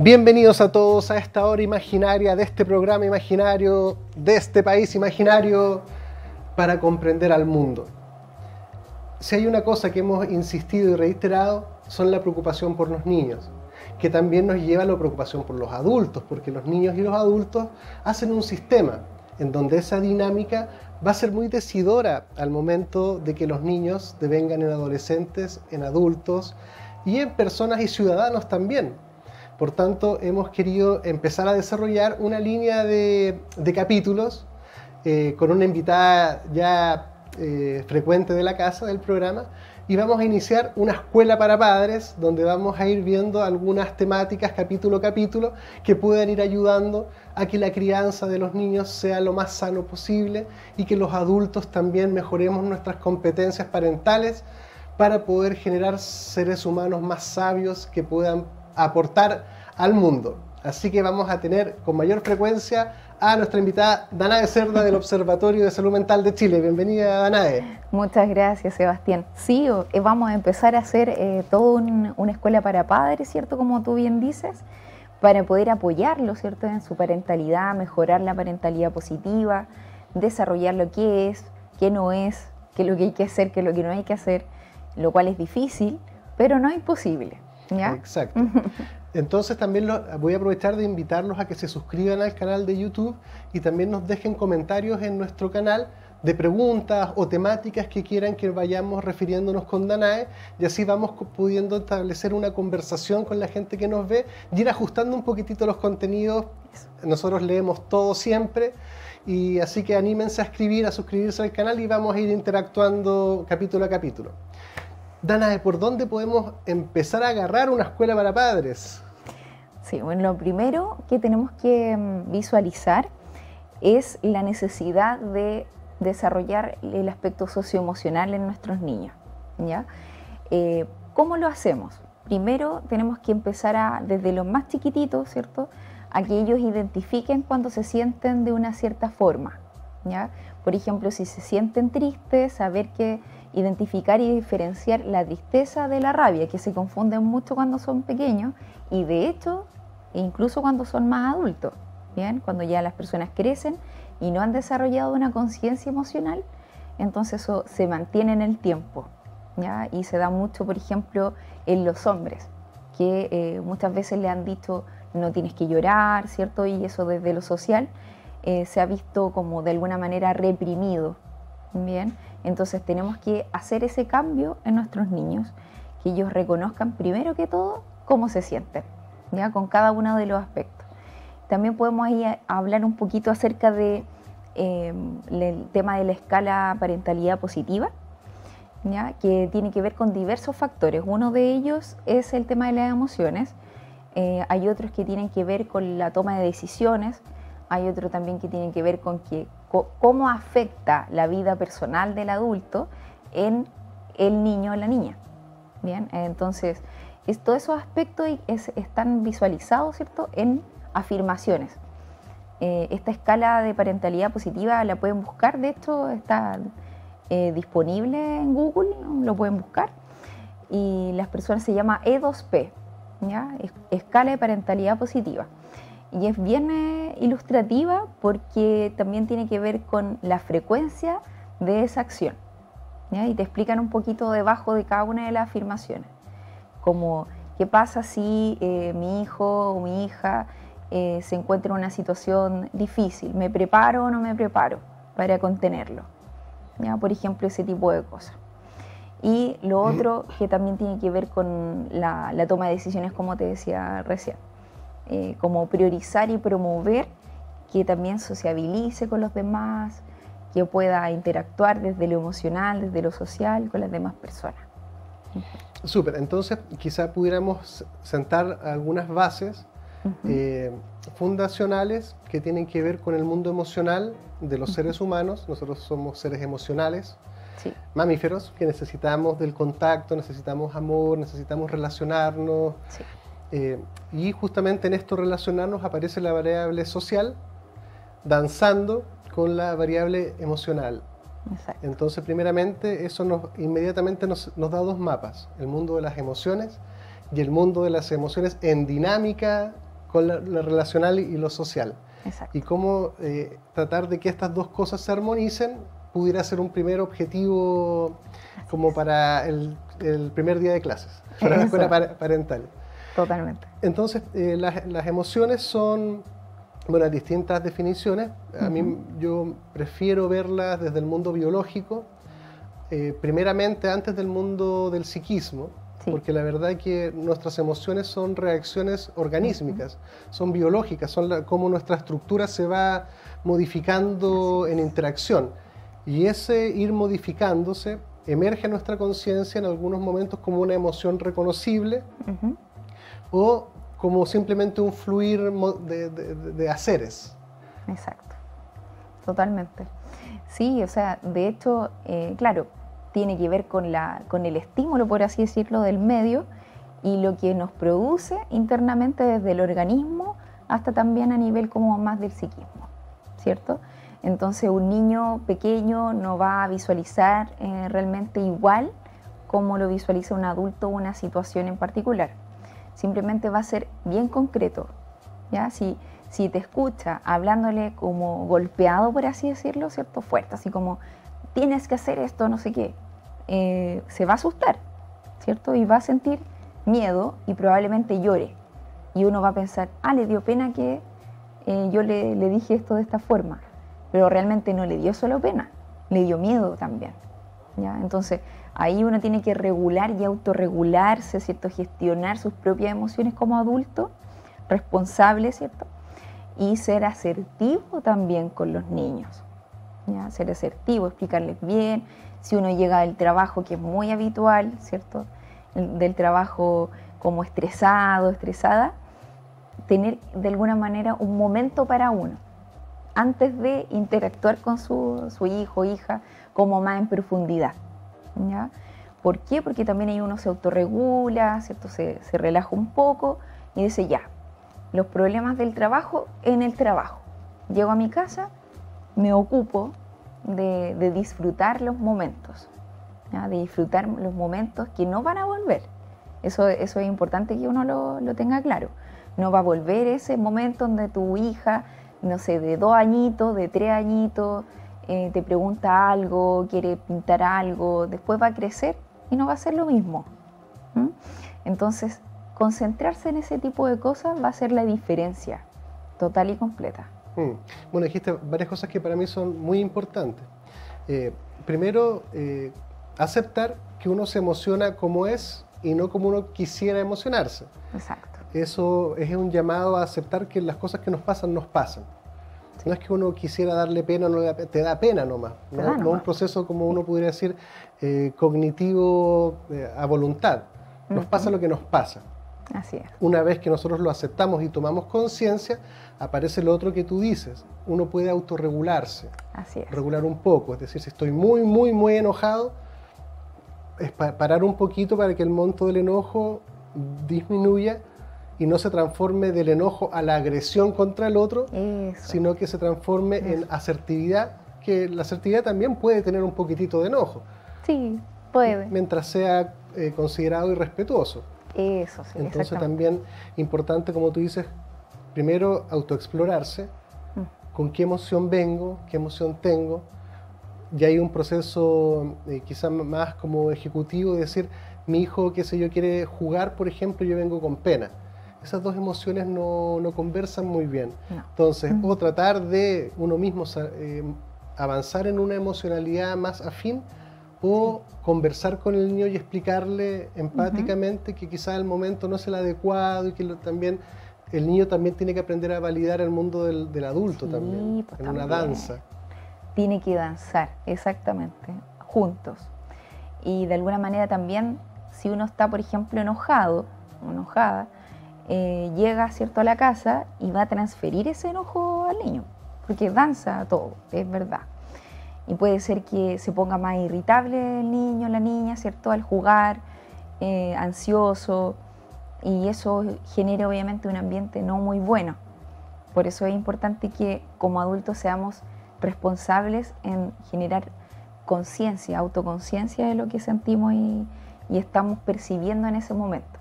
Bienvenidos a todos a esta hora imaginaria de este programa imaginario, de este país imaginario, para comprender al mundo. Si hay una cosa que hemos insistido y reiterado, son la preocupación por los niños, que también nos lleva a la preocupación por los adultos, porque los niños y los adultos hacen un sistema en donde esa dinámica va a ser muy decidora al momento de que los niños devengan en adolescentes, en adultos y en personas y ciudadanos también. Por tanto, hemos querido empezar a desarrollar una línea de capítulos con una invitada ya frecuente de la casa, del programa, y vamos a iniciar una escuela para padres donde vamos a ir viendo algunas temáticas capítulo a capítulo que puedan ir ayudando a que la crianza de los niños sea lo más sano posible y que los adultos también mejoremos nuestras competencias parentales para poder generar seres humanos más sabios que puedan aportar al mundo. Así que vamos a tener con mayor frecuencia a nuestra invitada Danae Cerda del Observatorio de Salud Mental de Chile. Bienvenida, Danae. Muchas gracias, Sebastián. Sí, vamos a empezar a hacer toda una escuela para padres, ¿cierto? Como tú bien dices, para poder apoyarlos, ¿cierto? En su parentalidad, mejorar la parentalidad positiva, desarrollar lo que es, qué no es, qué es lo que hay que hacer, qué es lo que no hay que hacer, lo cual es difícil, pero no imposible, ¿ya? Exacto. Entonces también voy a aprovechar de invitarlos a que se suscriban al canal de YouTube y también nos dejen comentarios en nuestro canal de preguntas o temáticas que quieran que vayamos refiriéndonos con Danae, y así vamos pudiendo establecer una conversación con la gente que nos ve y ir ajustando un poquitito los contenidos. Nosotros leemos todo siempre, y así que anímense a escribir, a suscribirse al canal y vamos a ir interactuando capítulo a capítulo. Danae, ¿por dónde podemos empezar a agarrar una escuela para padres? Sí, bueno, lo primero que tenemos que visualizar es la necesidad de desarrollar el aspecto socioemocional en nuestros niños, ¿ya? ¿Cómo lo hacemos? Primero tenemos que empezar desde los más chiquititos, ¿cierto?, a que ellos identifiquen cuando se sienten de una cierta forma, ¿ya? Por ejemplo, si se sienten tristes, saber que identificar y diferenciar la tristeza de la rabia, que se confunden mucho cuando son pequeños y de hecho incluso cuando son más adultos, ¿bien? Cuando ya las personas crecen y no han desarrollado una conciencia emocional, entonces eso se mantiene en el tiempo, ¿ya? Y se da mucho, por ejemplo, en los hombres, que muchas veces le han dicho no tienes que llorar, ¿cierto? Y eso desde lo social se ha visto como de alguna manera reprimido, ¿bien? Entonces tenemos que hacer ese cambio en nuestros niños, que ellos reconozcan primero que todo cómo se sienten, ¿ya? Con cada uno de los aspectos. También podemos ahí hablar un poquito acerca del tema de la escala parentalidad positiva, ¿ya? Que tiene que ver con diversos factores. Uno de ellos es el tema de las emociones, hay otros que tienen que ver con la toma de decisiones, hay otro también que tiene que ver con cómo afecta la vida personal del adulto en el niño o la niña. Bien, entonces todos esos aspectos están visualizados, ¿cierto?, en afirmaciones. Esta escala de parentalidad positiva la pueden buscar, de hecho está disponible en Google, lo pueden buscar, y las personas se llama E2P, ¿ya? Escala de parentalidad positiva. Y es bien ilustrativa porque también tiene que ver con la frecuencia de esa acción, ¿ya? Y te explican un poquito debajo de cada una de las afirmaciones, como qué pasa si mi hijo o mi hija se encuentra en una situación difícil, ¿me preparo o no me preparo para contenerlo? ¿Ya? Por ejemplo, ese tipo de cosas. Y lo otro que también tiene que ver con la toma de decisiones, como te decía recién. Como priorizar y promover que también sociabilice con los demás, que pueda interactuar desde lo emocional, desde lo social con las demás personas. Súper, entonces quizá pudiéramos sentar algunas bases fundacionales que tienen que ver con el mundo emocional de los seres humanos. Nosotros somos seres emocionales, sí, mamíferos, que necesitamos del contacto, necesitamos amor, necesitamos relacionarnos. Sí. Y justamente en esto relacionarnos aparece la variable social danzando con la variable emocional. Exacto. Entonces, primeramente, eso inmediatamente nos da dos mapas: el mundo de las emociones y el mundo de las emociones en dinámica con lo relacional y lo social. Exacto. Y cómo tratar de que estas dos cosas se armonicen pudiera ser un primer objetivo como para el primer día de clases, para la escuela parental. Totalmente. Entonces, las emociones son, bueno, distintas definiciones. A mí yo prefiero verlas desde el mundo biológico, primeramente antes del mundo del psiquismo, porque la verdad es que nuestras emociones son reacciones organísmicas, son biológicas, son cómo nuestra estructura se va modificando en interacción. Y ese ir modificándose emerge en nuestra conciencia en algunos momentos como una emoción reconocible o como simplemente un fluir de haceres. Exacto, totalmente. Sí, o sea, de hecho, claro, tiene que ver con el estímulo, por así decirlo, del medio y lo que nos produce internamente desde el organismo hasta también a nivel como más del psiquismo, ¿cierto? Entonces un niño pequeño no va a visualizar realmente igual como lo visualiza un adulto una situación en particular. Simplemente va a ser bien concreto, ¿ya? Si te escucha hablándole como golpeado, por así decirlo, ¿cierto? Fuerte, así como tienes que hacer esto, no sé qué, se va a asustar, ¿cierto? Y va a sentir miedo y probablemente llore. Y uno va a pensar, le dio pena que yo le dije esto de esta forma. Pero realmente no le dio solo pena, le dio miedo también, ¿ya? Entonces ahí uno tiene que regular y autorregularse, ¿cierto? Gestionar sus propias emociones como adulto, responsable, ¿cierto? Y ser asertivo también con los niños, ¿ya? Ser asertivo, explicarles bien. Si uno llega del trabajo, que es muy habitual, ¿cierto? Del trabajo como estresado, estresada, tener de alguna manera un momento para uno, antes de interactuar con su hijo o hija como más en profundidad, ¿ya? ¿Por qué? Porque también ahí uno se autorregula, ¿cierto? Se relaja un poco y dice ya, los problemas del trabajo en el trabajo. Llego a mi casa, me ocupo de disfrutar los momentos, ¿ya? De disfrutar los momentos que no van a volver. Eso es importante que uno lo tenga claro. No va a volver ese momento donde tu hija, no sé, de 2 añitos, de 3 añitos, te pregunta algo, quiere pintar algo, después va a crecer y no va a ser lo mismo. Entonces, concentrarse en ese tipo de cosas va a ser la diferencia total y completa. Bueno, dijiste varias cosas que para mí son muy importantes. Primero, aceptar que uno se emociona como es y no como uno quisiera emocionarse. Exacto. Eso es un llamado a aceptar que las cosas que nos pasan, nos pasan. Sí. No es que uno quisiera darle pena, no te da pena nomás. No un proceso, como uno podría decir, cognitivo a voluntad. Nos pasa lo que nos pasa. Así es. Una vez que nosotros lo aceptamos y tomamos conciencia, aparece lo otro que tú dices. Uno puede autorregularse. Así es. Regular un poco. Es decir, si estoy muy, muy, muy enojado, es parar un poquito para que el monto del enojo disminuya y no se transforme del enojo a la agresión contra el otro, sino que se transforme en asertividad, que la asertividad también puede tener un poquitito de enojo. Sí, puede. Mientras sea considerado y respetuoso. Eso, sí. Entonces también importante, como tú dices, primero autoexplorarse, con qué emoción vengo, qué emoción tengo. Ya hay un proceso quizás más como ejecutivo de decir, mi hijo, qué sé yo, quiere jugar, por ejemplo, y yo vengo con pena. Esas dos emociones no conversan muy bien. No. Entonces, o tratar de uno mismo avanzar en una emocionalidad más afín, o conversar con el niño y explicarle empáticamente que quizás el momento no es el adecuado y que también el niño también tiene que aprender a validar el mundo del adulto también, pues en una danza. Tiene que danzar, exactamente, juntos. Y de alguna manera también, si uno está, por ejemplo, enojado o enojada, llega, ¿cierto?, a la casa y va a transferir ese enojo al niño, porque danza todo, es verdad. Y puede ser que se ponga más irritable el niño, la niña, ¿cierto?, al jugar, ansioso, y eso genera obviamente un ambiente no muy bueno. Por eso es importante que como adultos seamos responsables en generar conciencia, autoconciencia de lo que sentimos y estamos percibiendo en ese momento.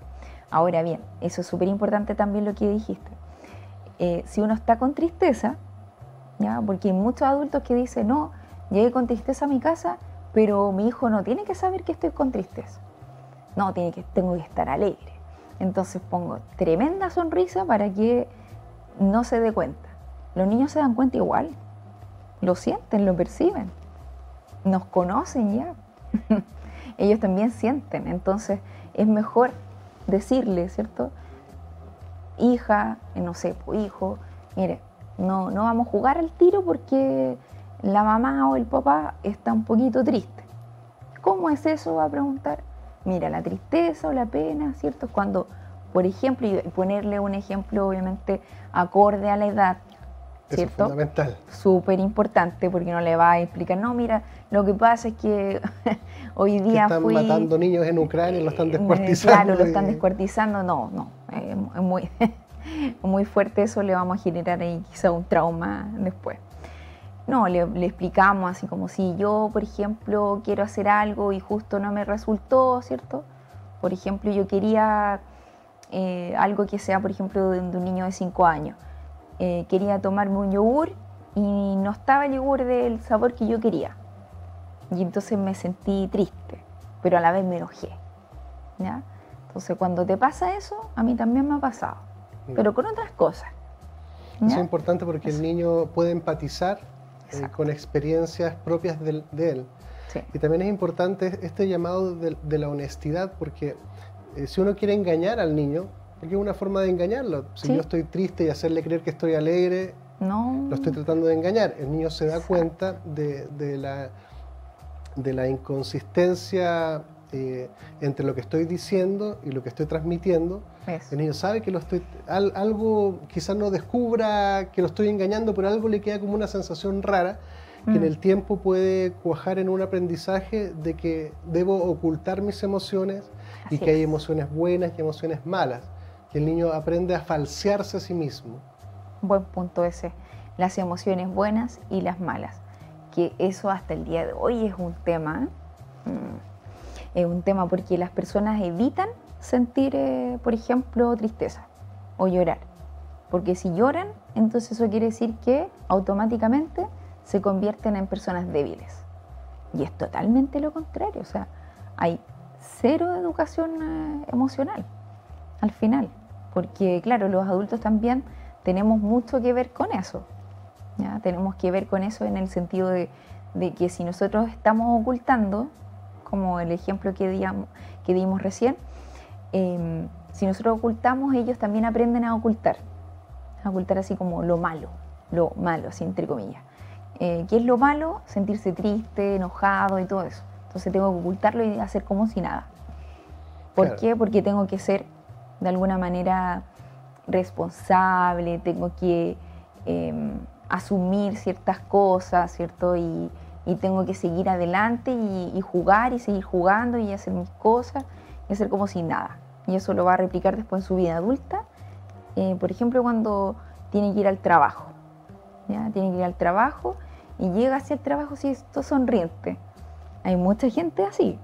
Ahora bien, eso es súper importante también lo que dijiste. Si uno está con tristeza, ¿ya? Porque hay muchos adultos que dicen, no, llegué con tristeza a mi casa, pero mi hijo no tiene que saber que estoy con tristeza. No, tengo que estar alegre. Entonces pongo tremenda sonrisa para que no se dé cuenta. Los niños se dan cuenta igual, lo sienten, lo perciben, nos conocen ya. Ellos también sienten, entonces es mejor decirle, ¿cierto? Hija, no sé, hijo, mire, no vamos a jugar al tiro porque la mamá o el papá está un poquito triste. ¿Cómo es eso? Va a preguntar. Mira, la tristeza o la pena, ¿cierto? Cuando, por ejemplo, y ponerle un ejemplo obviamente acorde a la edad, ¿cierto? Eso es fundamental. Súper importante, porque no le va a explicar, no, mira, lo que pasa es que hoy día que están matando niños en Ucrania y lo están descuartizando. Claro, lo están descuartizando, no, es muy, muy fuerte eso, le vamos a generar ahí quizá un trauma después. No, le explicamos así como si yo, por ejemplo, quiero hacer algo y justo no me resultó, ¿cierto? Por ejemplo, yo quería algo que sea, por ejemplo, de un niño de 5 años. Quería tomarme un yogur y no estaba el yogur del sabor que yo quería. Y entonces me sentí triste, pero a la vez me enojé, ¿ya? Entonces, cuando te pasa eso, a mí también me ha pasado, pero con otras cosas, ¿ya? Eso es importante porque el niño puede empatizar con experiencias propias de él. Sí. Y también es importante este llamado de la honestidad, porque si uno quiere engañar al niño, porque es una forma de engañarlo. Si sí. yo estoy triste y hacerle creer que estoy alegre, no. Lo estoy tratando de engañar. El niño se da cuenta de la inconsistencia entre lo que estoy diciendo y lo que estoy transmitiendo. Eso. El niño sabe que algo quizás no descubra que lo estoy engañando, pero algo le queda como una sensación rara que en el tiempo puede cuajar en un aprendizaje de que debo ocultar mis emociones. Así y que hay emociones buenas y emociones malas, que el niño aprende a falsearse a sí mismo. Buen punto ese, las emociones buenas y las malas, que eso hasta el día de hoy es un tema, es un tema porque las personas evitan sentir, por ejemplo, tristeza o llorar, porque si lloran, entonces eso quiere decir que automáticamente se convierten en personas débiles, y es totalmente lo contrario, o sea, hay cero educación emocional al final, porque claro, los adultos también tenemos mucho que ver con eso, ¿ya? Tenemos que ver con eso en el sentido de que si nosotros estamos ocultando, como el ejemplo que dimos recién, si nosotros ocultamos, ellos también aprenden a ocultar así como lo malo, así entre comillas. ¿Qué es lo malo? Sentirse triste, enojado y todo eso. Entonces tengo que ocultarlo y hacer como si nada. ¿Por qué? Porque tengo que ser de alguna manera responsable, tengo que asumir ciertas cosas, ¿cierto? Y tengo que seguir adelante y jugar y seguir jugando y hacer mis cosas y hacer como si nada. Y eso lo va a replicar después en su vida adulta. Por ejemplo, cuando tiene que ir al trabajo, ¿ya? Tiene que ir al trabajo y llega hacia el trabajo así, esto sonriente. Hay mucha gente así,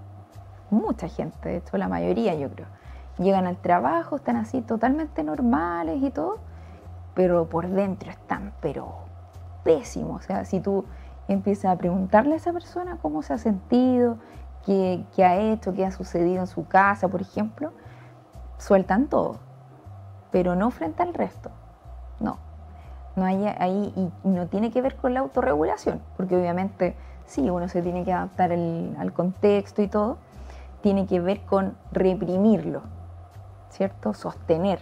mucha gente, de hecho la mayoría yo creo. Llegan al trabajo, están así totalmente normales y todo, pero por dentro están pero pésimos. O sea, si tú empiezas a preguntarle a esa persona cómo se ha sentido, qué ha hecho, qué ha sucedido en su casa, por ejemplo, sueltan todo, pero no frente al resto. No hay ahí, y no tiene que ver con la autorregulación, porque obviamente sí, uno se tiene que adaptar al contexto y todo, tiene que ver con reprimirlo, ¿cierto? Sostener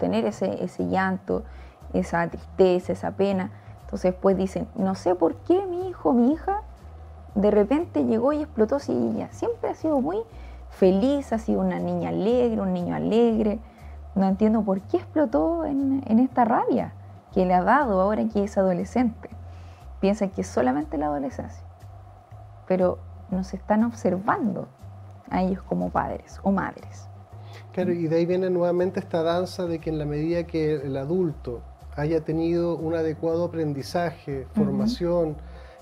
ese llanto, esa tristeza, esa pena. Entonces después dicen, no sé por qué mi hijo, mi hija, de repente llegó y explotó, si ella siempre ha sido muy feliz, ha sido una niña alegre, un niño alegre, no entiendo por qué explotó en esta rabia que le ha dado ahora que es adolescente. Piensan que es solamente la adolescencia, pero nos están observando a ellos como padres o madres. Claro, y de ahí viene nuevamente esta danza de que en la medida que el adulto haya tenido un adecuado aprendizaje, formación,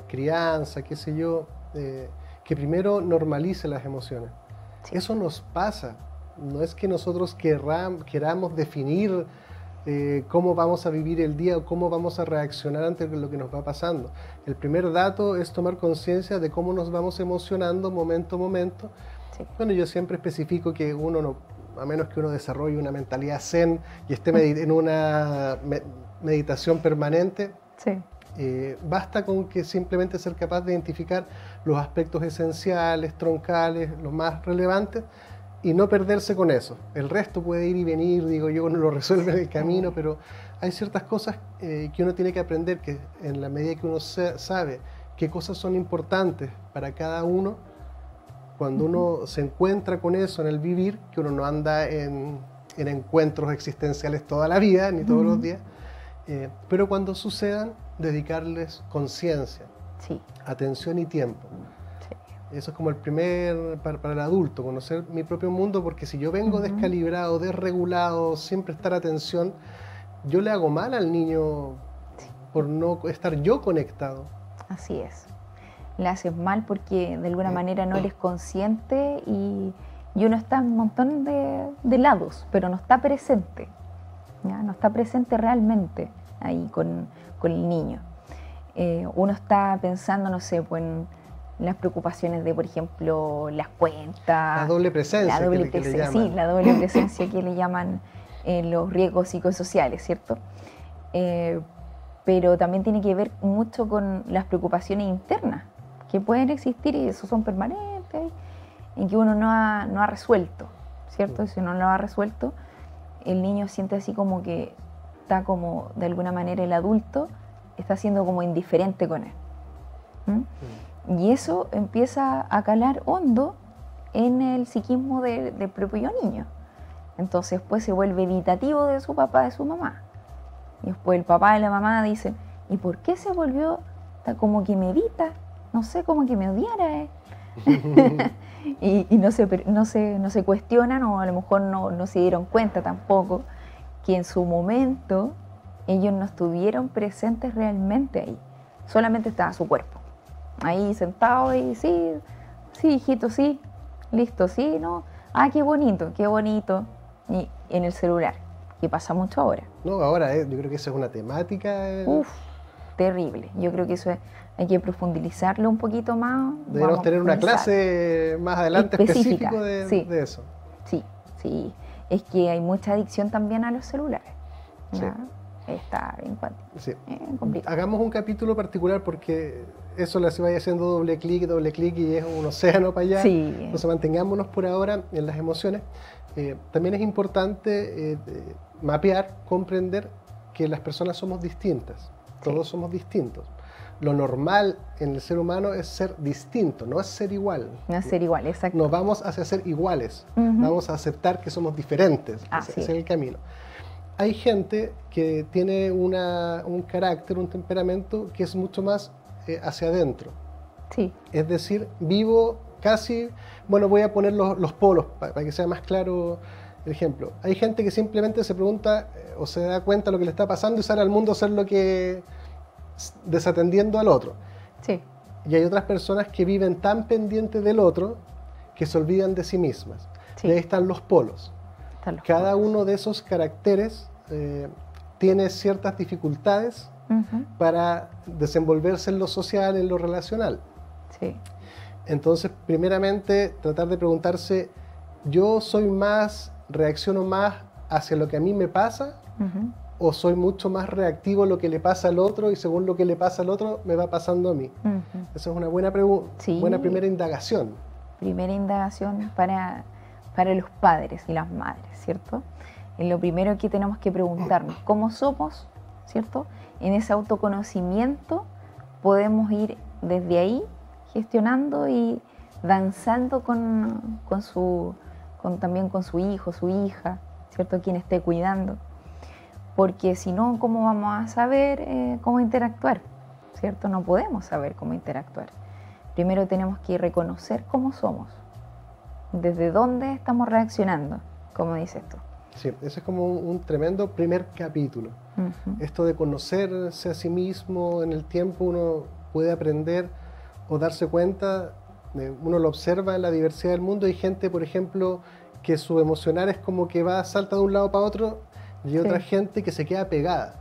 crianza, qué sé yo, que primero normalice las emociones. Sí. Eso nos pasa, no es que nosotros queramos definir cómo vamos a vivir el día o cómo vamos a reaccionar ante lo que nos va pasando. El primer dato es tomar conciencia de cómo nos vamos emocionando momento a momento. Sí. Bueno, yo siempre especifico que uno no, a menos que uno desarrolle una mentalidad zen y esté en una meditación permanente, Sí. basta con que simplemente ser capaz de identificar los aspectos esenciales, troncales, los más relevantes, y no perderse con eso. El resto puede ir y venir, digo yo, uno lo resuelve en el camino, pero hay ciertas cosas que uno tiene que aprender, que en la medida que uno sabe qué cosas son importantes para cada uno, cuando uno se encuentra con eso en el vivir, que uno no anda en encuentros existenciales toda la vida, ni todos los días, pero cuando sucedan, dedicarles conciencia, Sí. atención y tiempo. Sí. Eso es como el primer, para el adulto, conocer mi propio mundo, porque si yo vengo descalibrado, desregulado, sin prestar atención, yo le hago mal al niño por no estar yo conectado. Así es. Le haces mal porque de alguna manera no eres consciente y uno está en un montón de lados, pero no está presente. ¿Ya? No está presente realmente ahí con el niño. Uno está pensando, no sé, pues en las preocupaciones de, por ejemplo, las cuentas. La doble presencia, La doble que le presencia, llaman. sí, la doble presencia que le llaman los riesgos psicosociales, ¿cierto? Pero también tiene que ver mucho con las preocupaciones internas que pueden existir y eso son permanentes, en que uno no ha resuelto, ¿cierto? Si uno no lo ha resuelto, el niño siente así como que está como, de alguna manera, el adulto está siendo como indiferente con él. Y eso empieza a calar hondo en el psiquismo del propio niño. Entonces después se vuelve evitativo de su papá, de su mamá. Y después el papá y la mamá dicen, ¿y por qué se volvió como que me evita? No sé, como que me odiara. y no se cuestionan, o a lo mejor no se dieron cuenta tampoco, que en su momento ellos no estuvieron presentes realmente ahí. Solamente estaba su cuerpo. Ahí sentado y sí, hijito, sí, listo, sí, ¿no? Ah, qué bonito, qué bonito. Y en el celular, que pasa mucho ahora. No, ahora yo creo que esa es una temática. Uf, terrible. Yo creo que eso hay que profundizarlo un poquito más. Deberíamos tener una clase más adelante específico de eso. Sí, sí. Es que hay mucha adicción también a los celulares. Sí. Está bien sí. complicado. Hagamos un capítulo particular porque eso le vaya haciendo doble clic y es un océano para allá. Sí. Entonces mantengámonos por ahora en las emociones. También es importante mapear, comprender que las personas somos distintas. Todos somos distintos. Lo normal en el ser humano es ser distinto, no es ser igual. No es ser igual, exacto. Nos vamos hacia ser iguales, vamos a aceptar que somos diferentes, ese es el camino. Hay gente que tiene un carácter, un temperamento que es mucho más hacia adentro. Sí. Es decir, vivo casi, bueno, voy a poner los polos para que sea más claro el ejemplo. Hay gente que simplemente se pregunta o se da cuenta de lo que le está pasando y sale al mundo a hacer lo que, desatendiendo al otro. Sí. Y hay otras personas que viven tan pendientes del otro que se olvidan de sí mismas. Sí. Y ahí están los polos. Cada uno de esos caracteres tiene ciertas dificultades para desenvolverse en lo social, en lo relacional. Sí. Entonces, primeramente, tratar de preguntarse, ¿yo reacciono más hacia lo que a mí me pasa? ¿O soy mucho más reactivo a lo que le pasa al otro y según lo que le pasa al otro, me va pasando a mí? Esa es una buena buena primera indagación. Primera indagación para los padres y las madres, ¿cierto? Es lo primero que tenemos que preguntarnos, ¿cómo somos? ¿Cierto? En ese autoconocimiento podemos ir desde ahí gestionando y danzando también con su hijo, su hija, ¿cierto? Quien esté cuidando. Porque si no, ¿cómo vamos a saber cómo interactuar? ¿Cierto? No podemos saber cómo interactuar. Primero tenemos que reconocer cómo somos, desde dónde estamos reaccionando, como dices tú. Sí, ese es como un tremendo primer capítulo. Esto de conocerse a sí mismo en el tiempo, uno puede aprender o darse cuenta, uno lo observa en la diversidad del mundo. Hay gente, por ejemplo, que su emocional es como que salta de un lado para otro y hay otra gente que se queda pegada.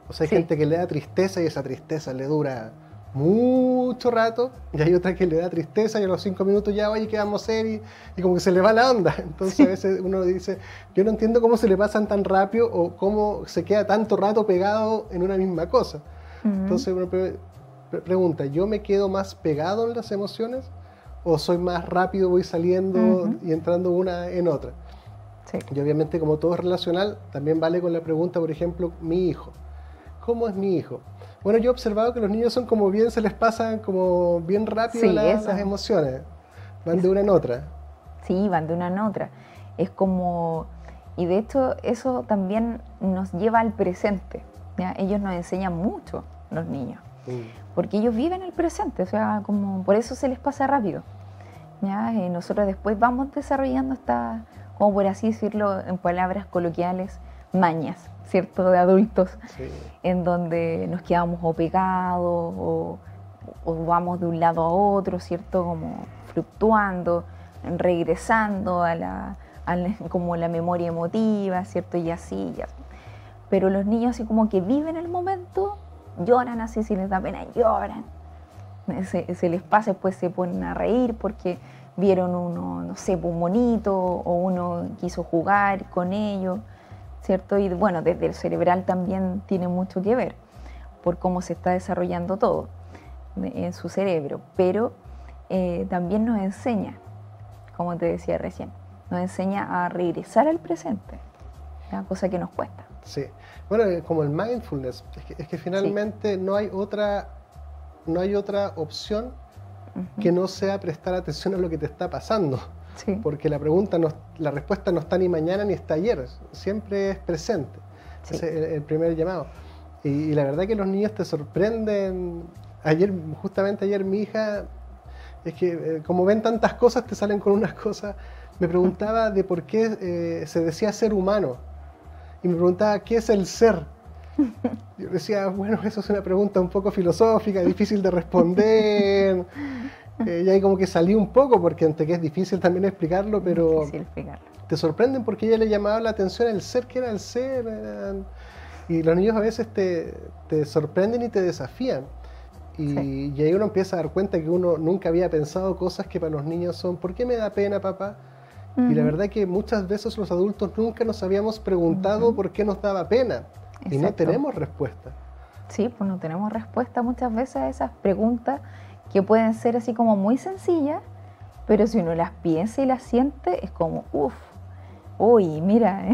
O sea, hay gente que le da tristeza y esa tristeza le dura mucho rato, y hay otra que le da tristeza y a los 5 minutos ya, oye, ¿qué vamos a hacer? Y como que se le va la onda. Entonces a veces uno dice, yo no entiendo cómo se le pasan tan rápido o cómo se queda tanto rato pegado en una misma cosa. Entonces uno pregunta, ¿yo me quedo más pegado en las emociones o soy más rápido, voy saliendo y entrando una en otra? Sí. Y obviamente, como todo es relacional, también vale con la pregunta, por ejemplo, mi hijo. ¿Cómo es mi hijo? Bueno, yo he observado que los niños son como bien, se les pasan como bien rápido las emociones. Van de una en otra. Sí, van de una en otra. Es como... Y de hecho, eso también nos lleva al presente, ¿ya? Ellos nos enseñan mucho, los niños. Porque ellos viven el presente, o sea, como por eso se les pasa rápido, ¿ya? Nosotros después vamos desarrollando esta, como por así decirlo, en palabras coloquiales, mañas, ¿cierto? De adultos, en donde nos quedamos o pegados o vamos de un lado a otro, ¿cierto? Como fluctuando, regresando a como la memoria emotiva, ¿cierto? Y así, ya. Pero los niños así como que viven el momento, lloran así, si les da pena, lloran. Se les pasa, después se ponen a reír porque vieron uno, no sé, un monito o uno quiso jugar con ellos, ¿cierto? Y bueno, desde el cerebral también tiene mucho que ver por cómo se está desarrollando todo en su cerebro, pero también nos enseña, como te decía recién, nos enseña a regresar al presente, una cosa que nos cuesta. Sí, bueno, como el mindfulness, es que finalmente no hay otra opción que no sea prestar atención a lo que te está pasando. Sí. Porque la respuesta no está ni mañana ni está ayer, siempre es presente. Sí. Ese es el primer llamado. Y la verdad que los niños te sorprenden. Justamente ayer mi hija, es que como ven tantas cosas, te salen con unas cosas. Me preguntaba de por qué se decía ser humano. Y me preguntaba, ¿qué es el ser? Yo decía, bueno, eso es una pregunta un poco filosófica, difícil de responder. Y ahí como que salí un poco, porque entre que es difícil también explicarlo, pero te sorprenden porque ella le llamaba la atención el ser, que era el ser. Y los niños a veces te sorprenden y te desafían. Y ahí uno empieza a dar cuenta que uno nunca había pensado cosas que para los niños son, ¿por qué me da pena, papá? Y la verdad que muchas veces los adultos nunca nos habíamos preguntado por qué nos daba pena. Exacto. Y no tenemos respuesta. Sí, pues no tenemos respuesta muchas veces a esas preguntas que pueden ser así como muy sencillas, pero si uno las piensa y las siente, es como, uy, mira,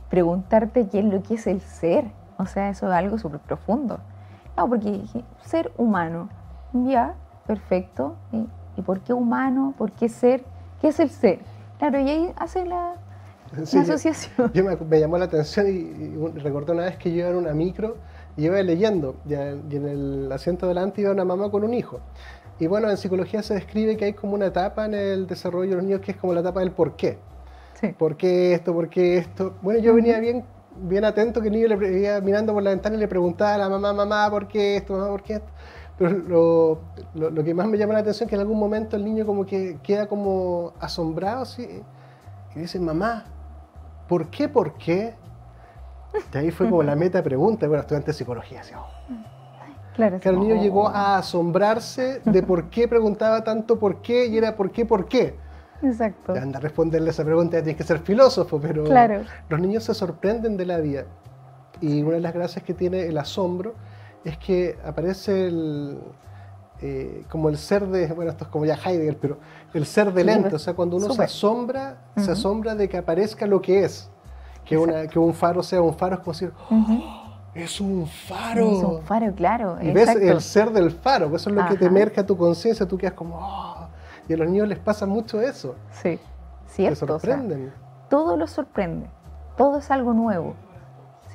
preguntarte qué es lo que es el ser. O sea, eso es algo súper profundo. No, porque ser humano, ya, perfecto. ¿Y por qué humano? ¿Por qué ser? ¿Qué es el ser? Claro, y ahí hace la asociación. Me llamó la atención y recordé una vez que yo iba en una micro y iba leyendo, y en el asiento delante iba una mamá con un hijo. Y bueno, en psicología se describe que hay como una etapa en el desarrollo de los niños que es como la etapa del por qué. Sí. ¿Por qué esto? ¿Por qué esto? Bueno, yo venía bien atento, que el niño le iba mirando por la ventana y le preguntaba a la mamá, ¿por qué esto? Mamá, ¿por qué esto? Pero lo que más me llama la atención es que en algún momento el niño como que queda como asombrado, ¿sí? Y dice, mamá, ¿por qué? ¿Por qué? Y ahí fue como la meta pregunta. Bueno, estudiante de psicología, ¿sí? Claro, que el niño llegó a asombrarse de por qué preguntaba tanto por qué y era por qué. Exacto. Anda a responderle esa pregunta, ya tienes que ser filósofo, pero los niños se sorprenden de la vida. Y una de las gracias que tiene el asombro es que aparece como el ser de, bueno, esto es como ya Heidegger, pero el ser del ente, o sea, cuando uno se asombra de que aparezca lo que es. Que un faro sea un faro, es como decir, es un faro. Es un faro, claro. Y ves el ser del faro, eso es lo que te emerge a tu conciencia, tú quedas como, y a los niños les pasa mucho eso. Sí, cierto. Se sorprenden. O sea, todo los sorprende, todo es algo nuevo,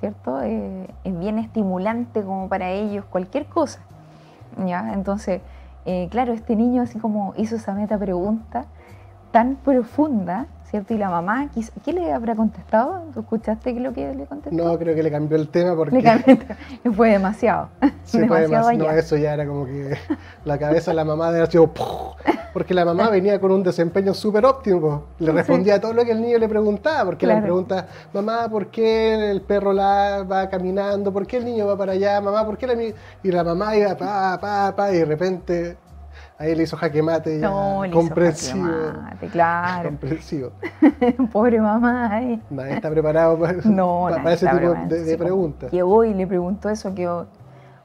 ¿cierto? Es bien estimulante como para ellos cualquier cosa, ¿ya? Entonces, claro, este niño así como hizo esa meta pregunta tan profunda, ¿cierto? Y la mamá, ¿qué le habrá contestado? ¿Tú escuchaste lo que le contestó? No, creo que le cambió el tema porque... Fue demasiado. Sí, demasiado no, eso ya era como que la cabeza de la mamá de haber sido... Porque la mamá venía con un desempeño súper óptimo. Le respondía a todo lo que el niño le preguntaba. Porque le pregunta, mamá, ¿por qué el perro va caminando? ¿Por qué el niño va para allá? Mamá, ¿por qué Y la mamá iba y de repente... Ahí le hizo jaque mate, ya comprensivo. Hizo jaque mate, claro. Comprensivo. Pobre mamá. Nadie está preparado para ese tipo de preguntas. Que hoy le preguntó eso, que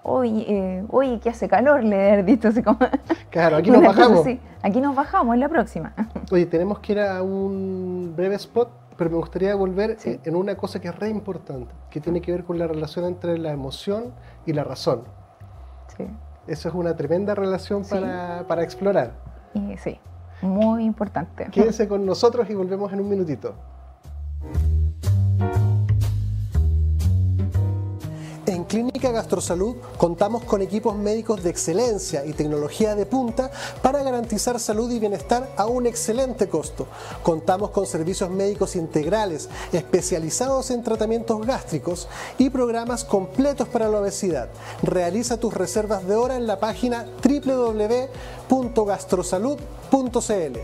hoy que hace calor, le he dicho así como... Claro, aquí nos bajamos. Así. Aquí nos bajamos, en la próxima. Oye, tenemos que ir a un breve spot, pero me gustaría volver en una cosa que es re importante, que tiene que ver con la relación entre la emoción y la razón. Sí. Eso es una tremenda relación para explorar. Sí, muy importante. Quédense con nosotros y volvemos en un minutito. En Clínica Gastrosalud contamos con equipos médicos de excelencia y tecnología de punta para garantizar salud y bienestar a un excelente costo. Contamos con servicios médicos integrales especializados en tratamientos gástricos y programas completos para la obesidad. Realiza tus reservas de hora en la página www.gastrosalud.cl.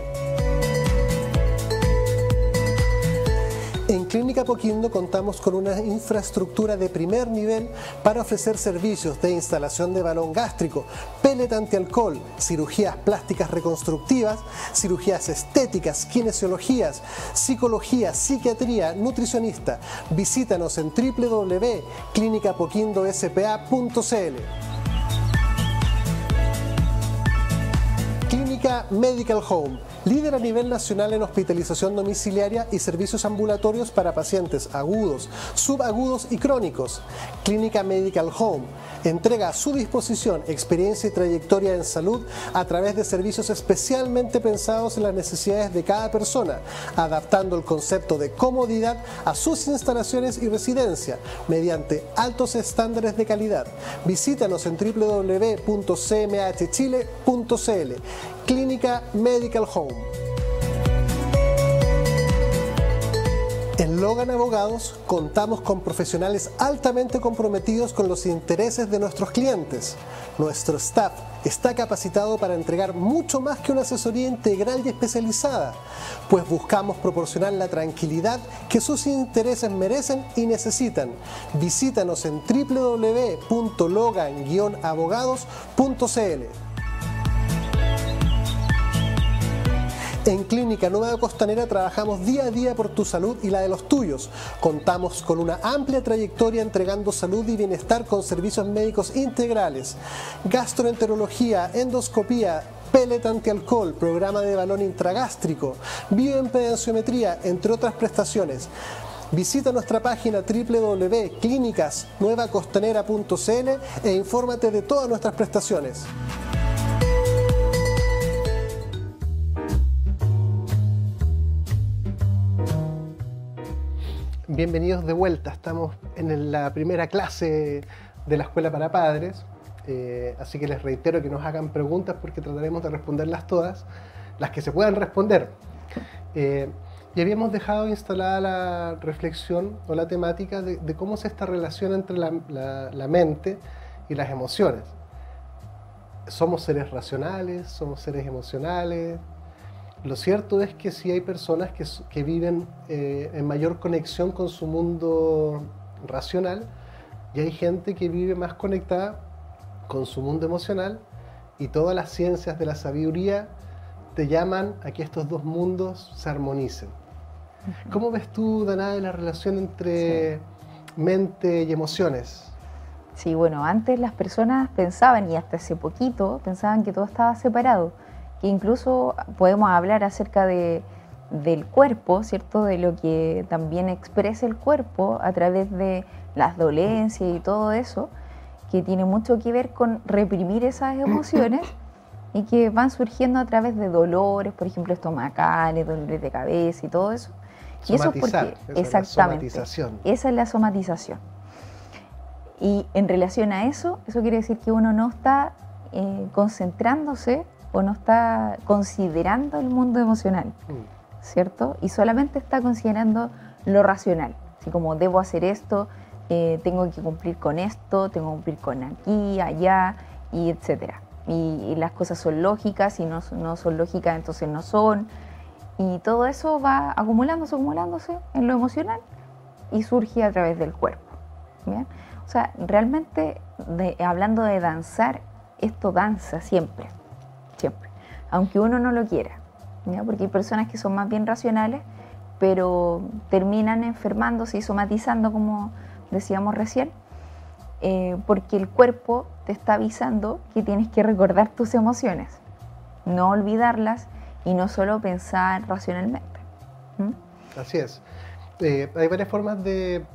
En Clínica Apoquindo contamos con una infraestructura de primer nivel para ofrecer servicios de instalación de balón gástrico, pellet antialcohol, cirugías plásticas reconstructivas, cirugías estéticas, kinesiologías, psicología, psiquiatría, nutricionista. Visítanos en www.clinicapoquindospa.cl. Clínica Medical Home, líder a nivel nacional en hospitalización domiciliaria y servicios ambulatorios para pacientes agudos, subagudos y crónicos. Clínica Medical Home entrega a su disposición experiencia y trayectoria en salud a través de servicios especialmente pensados en las necesidades de cada persona, adaptando el concepto de comodidad a sus instalaciones y residencia mediante altos estándares de calidad. Visítanos en www.cmhchile.cl. Clínica Medical Home. En Logan Abogados contamos con profesionales altamente comprometidos con los intereses de nuestros clientes. Nuestro staff está capacitado para entregar mucho más que una asesoría integral y especializada, pues buscamos proporcionar la tranquilidad que sus intereses merecen y necesitan. Visítanos en www.logan-abogados.cl. En Clínica Nueva Costanera trabajamos día a día por tu salud y la de los tuyos. Contamos con una amplia trayectoria entregando salud y bienestar con servicios médicos integrales, gastroenterología, endoscopía, pellet antialcohol, programa de balón intragástrico, bioimpedenciometría, entre otras prestaciones. Visita nuestra página www.clinicasnuevacostanera.cl e infórmate de todas nuestras prestaciones. Bienvenidos de vuelta, estamos en la primera clase de la Escuela para Padres, así que les reitero que nos hagan preguntas porque trataremos de responderlas todas, las que se puedan responder. Y habíamos dejado instalada la reflexión o la temática de cómo es esta relación entre la mente y las emociones. ¿Somos seres racionales? ¿Somos seres emocionales? Lo cierto es que sí hay personas que viven en mayor conexión con su mundo racional y hay gente que vive más conectada con su mundo emocional, y todas las ciencias de la sabiduría te llaman a que estos dos mundos se armonicen. ¿Cómo ves tú, Danae, la relación entre mente y emociones? Sí, bueno, antes las personas pensaban, y hasta hace poquito, pensaban que todo estaba separado, que incluso podemos hablar acerca del cuerpo, ¿cierto? De lo que también expresa el cuerpo a través de las dolencias y todo eso, que tiene mucho que ver con reprimir esas emociones y que van surgiendo a través de dolores, por ejemplo, estomacales, dolores de cabeza y todo eso. Y eso es porque, exactamente, esa es la somatización. Y en relación a eso quiere decir que uno no está concentrándose o no está considerando el mundo emocional, ¿cierto? Y solamente está considerando lo racional, así como debo hacer esto, tengo que cumplir con esto, tengo que cumplir con aquí, allá, y etcétera. Y las cosas son lógicas, y no son lógicas, entonces no son. Y todo eso va acumulándose en lo emocional y surge a través del cuerpo. ¿Bien? O sea, realmente, hablando de danzar, esto danza siempre, siempre, aunque uno no lo quiera, ¿ya? Porque hay personas que son más bien racionales, pero terminan enfermándose y somatizando, como decíamos recién, porque el cuerpo te está avisando que tienes que recordar tus emociones, no olvidarlas y no solo pensar racionalmente. Así es. Hay varias formas de...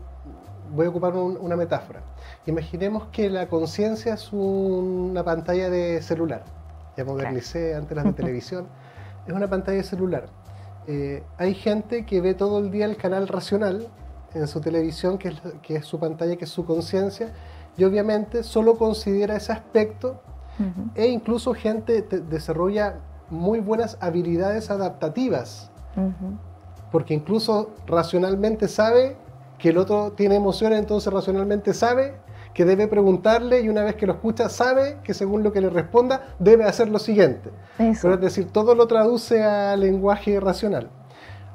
Voy a ocupar una metáfora. Imaginemos que la conciencia es una pantalla de celular. Ya modernicé antes las de televisión. Es una pantalla de celular. Hay gente que ve todo el día el canal racional en su televisión, que es su pantalla, que es su conciencia, y obviamente solo considera ese aspecto, e incluso gente desarrolla muy buenas habilidades adaptativas, porque incluso racionalmente sabe que el otro tiene emociones, entonces racionalmente sabe que debe preguntarle, y una vez que lo escucha sabe que según lo que le responda debe hacer lo siguiente. Pero es decir, todo lo traduce a lenguaje racional.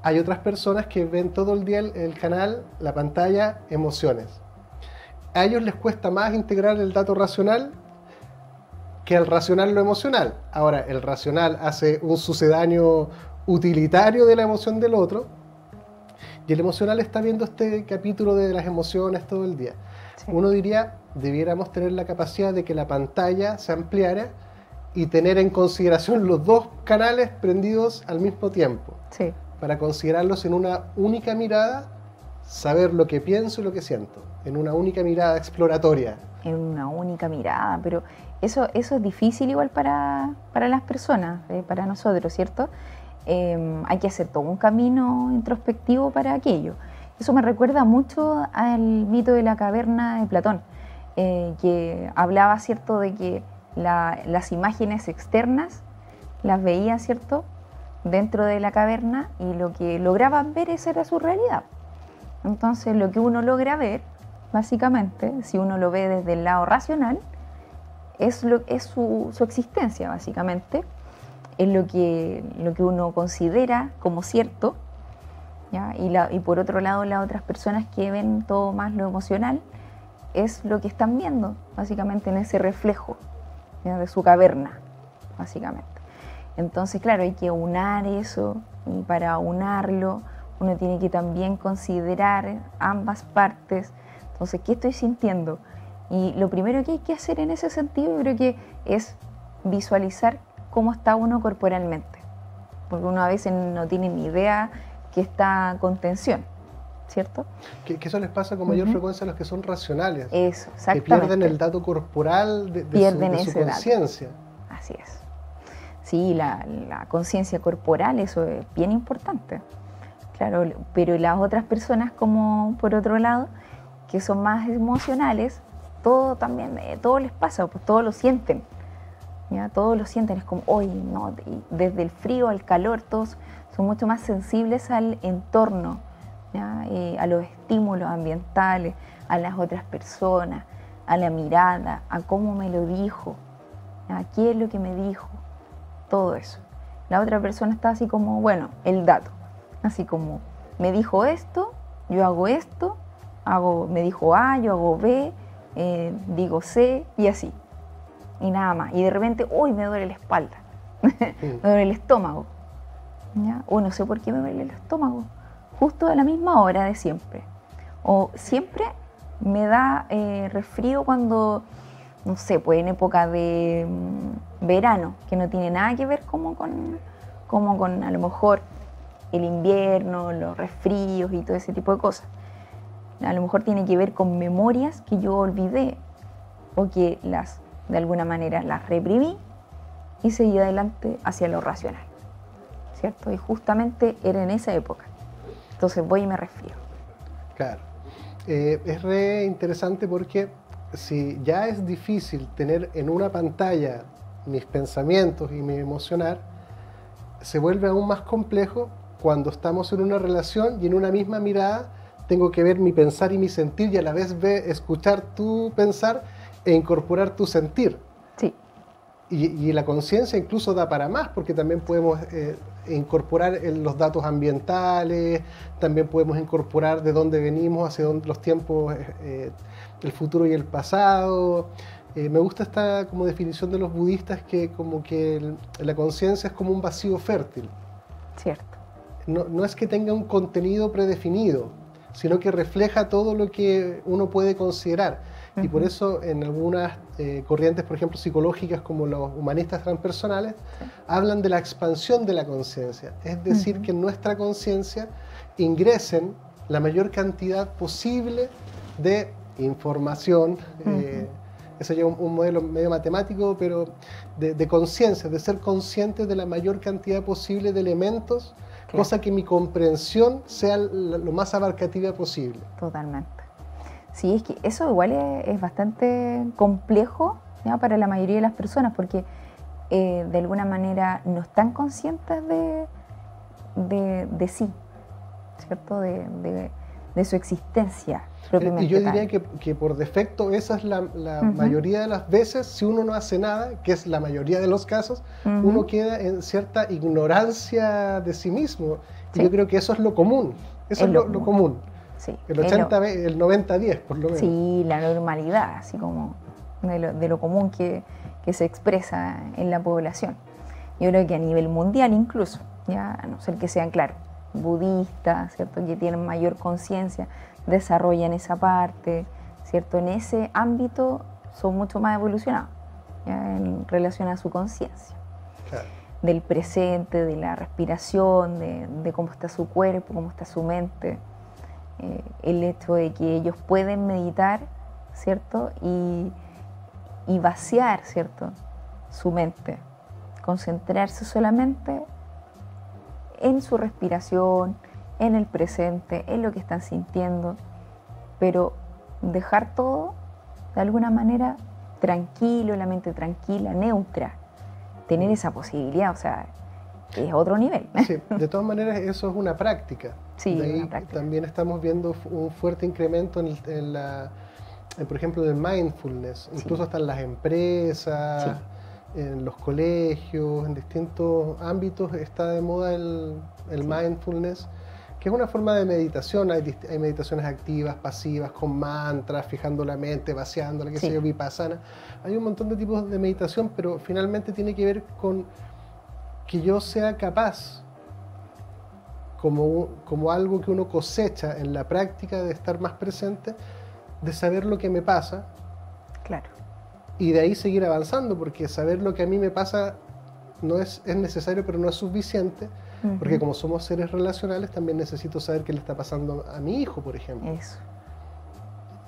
Hay otras personas que ven todo el día el canal, la pantalla, emociones. A ellos les cuesta más integrar el dato racional que el racional lo emocional. Ahora, el racional hace un sucedáneo utilitario de la emoción del otro, y el emocional está viendo este capítulo de las emociones todo el día. Sí. Uno diría, debiéramos tener la capacidad de que la pantalla se ampliara y tener en consideración los dos canales prendidos al mismo tiempo. Sí. Para considerarlos en una única mirada, saber lo que pienso y lo que siento, en una única mirada exploratoria. En una única mirada, pero eso es difícil igual para las personas, para nosotros, ¿cierto? Hay que hacer todo un camino introspectivo para aquello. Eso me recuerda mucho al mito de la caverna de Platón, que hablaba, ¿cierto?, de que las imágenes externas las veía, ¿cierto?, dentro de la caverna, y lo que lograban ver, esa era su realidad. Entonces, lo que uno logra ver, básicamente, si uno lo ve desde el lado racional, es su existencia, básicamente. Es lo que uno considera como cierto, ¿ya? Y por otro lado, las otras personas que ven todo más lo emocional, es lo que están viendo, básicamente, en ese reflejo, ¿ya?, de su caverna, básicamente. Entonces, claro, hay que unar eso, y para unarlo uno tiene que también considerar ambas partes. Entonces, ¿qué estoy sintiendo? Y lo primero que hay que hacer en ese sentido, yo creo que es visualizar cómo está uno corporalmente, porque uno a veces no tiene ni idea que está con tensión, ¿cierto? Que eso les pasa con mayor frecuencia a los que son racionales. Eso, exactamente. Que pierden el dato corporal de su conciencia. Así es. Sí, la conciencia corporal, eso es bien importante. Claro, pero las otras personas, como por otro lado, que son más emocionales, todo les pasa, pues todo lo sienten. ¿Ya? Todos lo sienten, es como, hoy no, desde el frío al calor, todos son mucho más sensibles al entorno, ¿ya? A los estímulos ambientales, a las otras personas, a la mirada, a cómo me lo dijo, ¿ya? ¿Qué es lo que me dijo? Todo eso. La otra persona está así como, bueno, el dato, así como, me dijo esto, yo hago esto, me dijo A, yo hago B, digo C, y así. Y nada más. Y de repente, uy, me duele la espalda, me duele el estómago. ¿Ya? O no sé por qué me duele el estómago. Justo a la misma hora de siempre. O siempre me da resfrío cuando, no sé, pues en época de verano, que no tiene nada que ver como con a lo mejor el invierno, los resfríos y todo ese tipo de cosas. A lo mejor tiene que ver con memorias que yo olvidé, o que de alguna manera las reprimí y seguí adelante hacia lo racional, ¿cierto? Y justamente era en esa época. Entonces voy y me resfrío. Claro. Es re interesante porque si ya es difícil tener en una pantalla mis pensamientos y mi emocionar, se vuelve aún más complejo cuando estamos en una relación y en una misma mirada tengo que ver mi pensar y mi sentir y a la vez escuchar tu pensar e incorporar tu sentir. Sí. Y la conciencia incluso da para más, porque también podemos incorporar los datos ambientales, también podemos incorporar de dónde venimos, hacia dónde, los tiempos, el futuro y el pasado. Me gusta esta como definición de los budistas, que como que la conciencia es como un vacío fértil. Cierto. No es que tenga un contenido predefinido, sino que refleja todo lo que uno puede considerar. Y por eso en algunas corrientes, por ejemplo, psicológicas como los humanistas transpersonales, hablan de la expansión de la conciencia. Es decir, que en nuestra conciencia ingresen la mayor cantidad posible de información. Eso ya es un modelo medio matemático, pero de conciencia, de ser consciente de la mayor cantidad posible de elementos, claro, cosa que mi comprensión sea lo más abarcativa posible. Totalmente. Sí, es que eso igual es bastante complejo, ¿ya?, para la mayoría de las personas, porque de alguna manera no están conscientes de sí, ¿cierto? De su existencia propiamente. Y yo diría que por defecto esa es la mayoría de las veces. Si uno no hace nada, que es la mayoría de los casos, uno queda en cierta ignorancia de sí mismo. Y yo creo que eso es lo común. Eso es lo común. Sí, el 90-10, por lo menos. Sí, la normalidad, así como de lo común que se expresa en la población. Yo creo que a nivel mundial incluso, ya, a no ser que sean, claro, budistas, ¿cierto?, que tienen mayor conciencia, desarrollan esa parte, ¿cierto? En ese ámbito son mucho más evolucionados, ¿ya?, en relación a su conciencia. Claro. Del presente, de la respiración, de cómo está su cuerpo, cómo está su mente. El hecho de que ellos pueden meditar, ¿cierto?, y vaciar, ¿cierto?, su mente, concentrarse solamente en su respiración, en el presente, en lo que están sintiendo, pero dejar todo de alguna manera tranquilo, la mente tranquila, neutra, tener esa posibilidad, o sea, es otro nivel. Sí, de todas maneras eso es una práctica. Sí, de ahí una práctica. También estamos viendo un fuerte incremento por ejemplo, en el mindfulness, incluso hasta en las empresas, en los colegios, en distintos ámbitos está de moda el mindfulness, que es una forma de meditación. Hay meditaciones activas, pasivas, con mantras, fijando la mente, vaciándola, qué sé yo, vipassana. Hay un montón de tipos de meditación, pero finalmente tiene que ver con que yo sea capaz, como algo que uno cosecha en la práctica de estar más presente, de saber lo que me pasa. Claro. Y de ahí seguir avanzando, porque saber lo que a mí me pasa es necesario, pero no es suficiente, porque como somos seres relacionales, también necesito saber qué le está pasando a mi hijo, por ejemplo. Eso.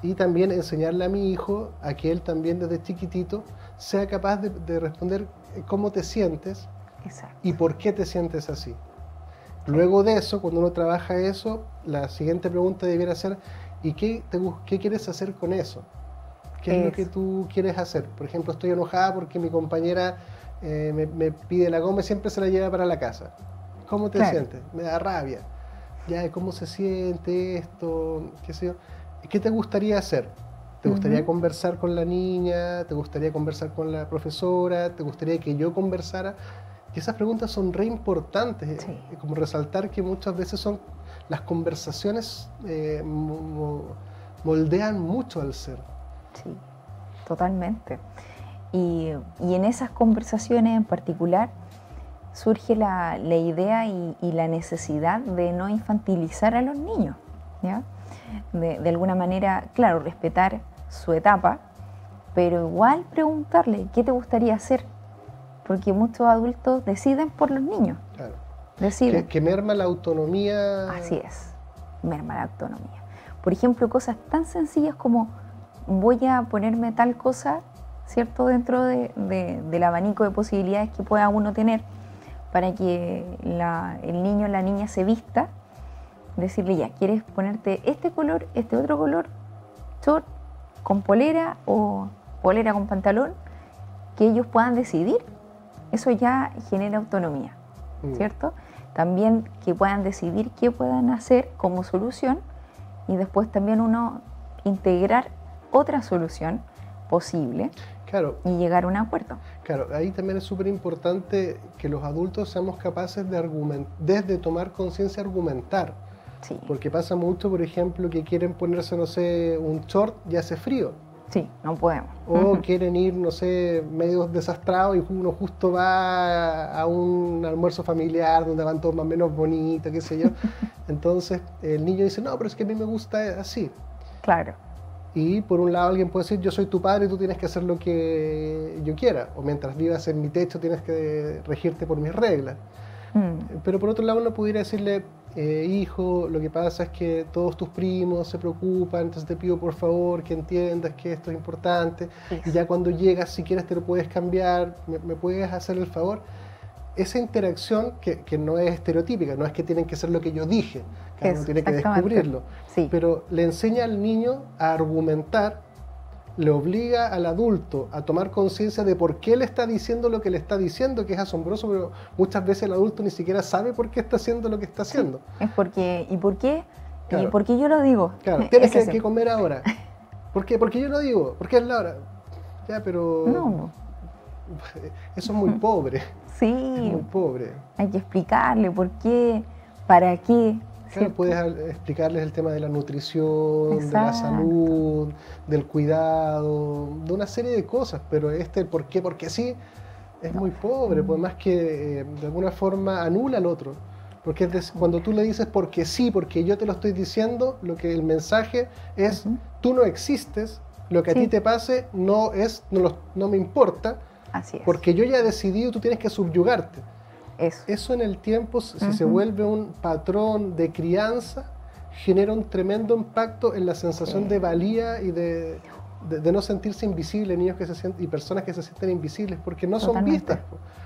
Y también enseñarle a mi hijo a que él también desde chiquitito sea capaz de responder cómo te sientes. Exacto. Y por qué te sientes así. Luego de eso, cuando uno trabaja eso, la siguiente pregunta debiera ser: ¿y qué quieres hacer con eso? ¿Qué es lo que tú quieres hacer? Por ejemplo, estoy enojada porque mi compañera me pide la goma y siempre se la lleva para la casa. ¿Cómo te sientes? Me da rabia. Ya, ¿cómo se siente esto? ¿Qué sé yo? ¿Qué te gustaría hacer? ¿Te gustaría conversar con la niña? ¿Te gustaría conversar con la profesora? ¿Te gustaría que yo conversara? Y esas preguntas son re importantes, como resaltar que muchas veces las conversaciones moldean mucho al ser. Sí, totalmente. Y en esas conversaciones en particular surge la idea y la necesidad de no infantilizar a los niños, ¿ya? De alguna manera, claro, respetar su etapa, pero igual preguntarle: ¿qué te gustaría hacer? Porque muchos adultos deciden por los niños. Claro. Deciden. Que merma la autonomía. Así es, merma la autonomía. Por ejemplo, cosas tan sencillas como: voy a ponerme tal cosa, ¿cierto?, dentro del abanico de posibilidades que pueda uno tener para que el niño o la niña se vista. Decirle: ya, ¿quieres ponerte este color, este otro color, short con polera o polera con pantalón? que ellos puedan decidir, eso ya genera autonomía, ¿cierto? También que puedan decidir qué puedan hacer como solución y después también uno integrar otra solución posible, claro, y llegar a un acuerdo. Claro, ahí también es súper importante que los adultos seamos capaces de desde tomar conciencia, argumentar. Sí. Porque pasa mucho, por ejemplo, que quieren ponerse, no sé, un short y hace frío. Sí, no podemos. O quieren ir, no sé, medio desastrados y uno justo va a un almuerzo familiar donde van todos más o menos bonitos, qué sé yo. Entonces el niño dice, no, pero es que a mí me gusta así. Claro. Y por un lado alguien puede decir, yo soy tu padre y tú tienes que hacer lo que yo quiera. O mientras vivas en mi techo tienes que regirte por mis reglas. Pero por otro lado uno pudiera decirle, hijo, lo que pasa es que todos tus primos se preocupan, entonces te pido por favor que entiendas que esto es importante. Y ya cuando llegas, si quieres te lo puedes cambiar, me puedes hacer el favor. Esa interacción que no es estereotípica, no es que tienen que ser lo que yo dije, cada uno tiene que descubrirlo, pero le enseña al niño a argumentar, le obliga al adulto a tomar conciencia de por qué le está diciendo lo que le está diciendo, que es asombroso, pero muchas veces el adulto ni siquiera sabe por qué está haciendo lo que está haciendo. Es porque, ¿y por qué? Claro. ¿Y por qué yo lo digo? Claro, tienes que comer ahora. ¿Por qué? Porque yo lo digo, porque es la hora. Ya, pero... No. Eso es muy pobre. Sí. Es muy pobre. Hay que explicarle por qué, para qué. Claro, puedes explicarles el tema de la nutrición, de la salud, del cuidado, de una serie de cosas, pero el por qué, porque sí, es muy pobre, pues más que de alguna forma anula al otro. Porque cuando tú le dices porque sí, porque yo te lo estoy diciendo, el mensaje es tú no existes, lo que a ti te pase no me importa, así es. Porque yo ya he decidido, tú tienes que subyugarte. Eso en el tiempo, si se vuelve un patrón de crianza, genera un tremendo impacto en la sensación de valía y de no sentirse invisible, niños que se sienten, y personas que se sienten invisibles, porque no son vistas,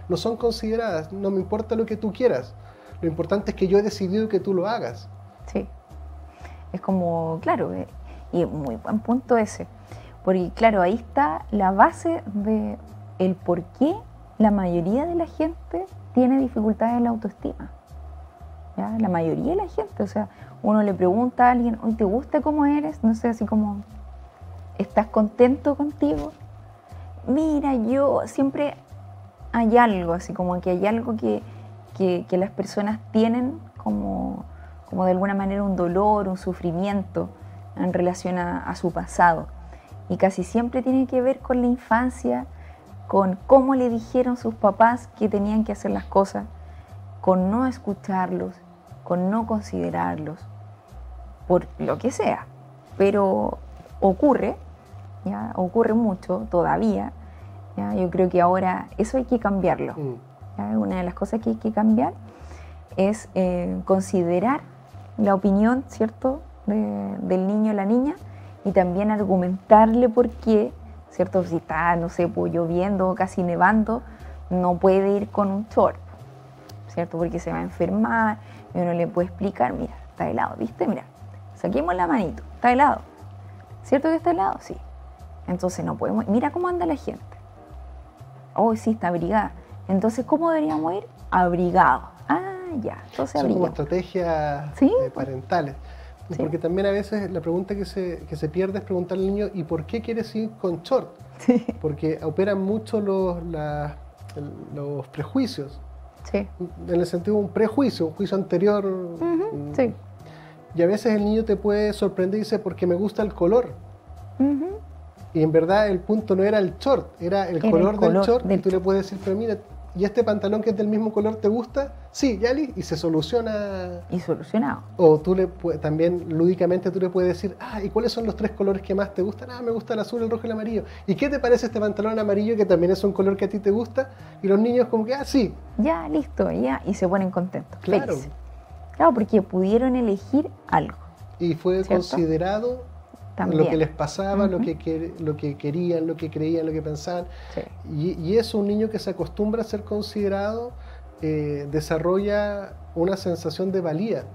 no son consideradas. No me importa lo que tú quieras, lo importante es que yo he decidido que tú lo hagas. Sí, es como, claro, y muy buen punto ese, porque claro, ahí está la base de el por qué la mayoría de la gente tiene dificultades en la autoestima. ¿Ya? La mayoría de la gente, o sea, uno le pregunta a alguien, ¿hoy te gusta cómo eres? No sé, así como, ¿estás contento contigo? Mira, yo siempre hay algo, así como que hay algo que las personas tienen como de alguna manera un dolor, un sufrimiento en relación a su pasado. Y casi siempre tiene que ver con la infancia, con cómo le dijeron sus papás que tenían que hacer las cosas, con no escucharlos, con no considerarlos, por lo que sea. Pero ocurre, ¿ya? Ocurre mucho todavía. ¿Ya? Yo creo que ahora eso hay que cambiarlo. ¿Ya? Una de las cosas que hay que cambiar es considerar la opinión, ¿cierto?, del niño o la niña, y también argumentarle por qué, ¿cierto? Si está, no sé, pues lloviendo, casi nevando, no puede ir con un short, ¿cierto? Porque se va a enfermar, y uno le puede explicar, mira, está helado, ¿viste? Mira, saquemos la manito, está helado. ¿Cierto que está helado? Sí. Entonces no podemos, mira cómo anda la gente. Oh, sí, está abrigada. Entonces, ¿cómo deberíamos ir? Abrigados. Ah, ya, entonces son como abrigamos. estrategias parentales. Sí. Porque también a veces la pregunta que se pierde es preguntarle al niño, ¿y por qué quieres ir con short? Sí. Porque operan mucho los prejuicios. Sí. En el sentido de un prejuicio, un juicio anterior. Sí. Y a veces el niño te puede sorprender y dice, porque me gusta el color. Y en verdad el punto no era el short, era el color del short. Y tú le puedes decir, pero mira, ¿y este pantalón que es del mismo color te gusta? Sí, ya, y se soluciona. Y solucionado. O tú también lúdicamente tú le puedes decir, ¿y cuáles son los 3 colores que más te gustan? Me gusta el azul, el rojo y el amarillo. ¿Y qué te parece este pantalón amarillo que también es un color que a ti te gusta? Y los niños como que, sí. Ya, listo, ya, y se ponen contentos. Claro. Felices. Claro, porque pudieron elegir algo. Y fue considerado también lo que les pasaba, lo que querían, lo que creían, lo que pensaban. Sí. Y eso, un niño que se acostumbra a ser considerado, desarrolla una sensación de valía,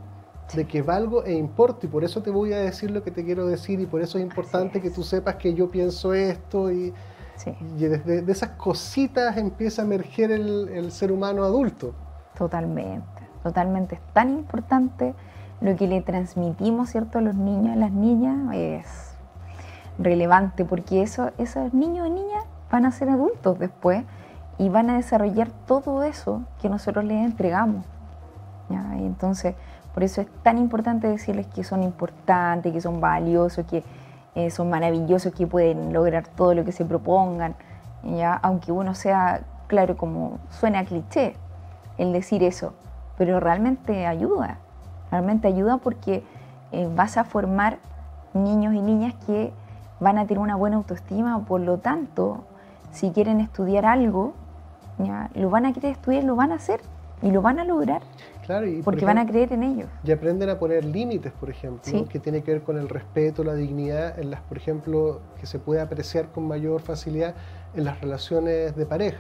de que valgo e importo, y por eso te voy a decir lo que te quiero decir, y por eso es importante que tú sepas que yo pienso esto, y Sí, Y desde de esas cositas empieza a emerger el ser humano adulto. totalmente, totalmente. Es tan importante lo que le transmitimos, ¿cierto?, a los niños, a las niñas, es relevante, porque esos niños y niñas van a ser adultos después y van a desarrollar todo eso que nosotros les entregamos, ¿ya? Y entonces, por eso es tan importante decirles que son importantes, que son valiosos, que son maravillosos, que pueden lograr todo lo que se propongan, ¿ya? Aunque uno sea, claro, como suena cliché el decir eso, pero realmente ayuda porque vas a formar niños y niñas que van a tener una buena autoestima, por lo tanto, si quieren estudiar algo, ¿ya?, lo van a querer estudiar, lo van a hacer y lo van a lograr. Claro, y porque van a creer en ellos. Y aprenden a poner límites, por ejemplo, Sí. que tiene que ver con el respeto, la dignidad, en las, por ejemplo, que se puede apreciar con mayor facilidad en las relaciones de pareja.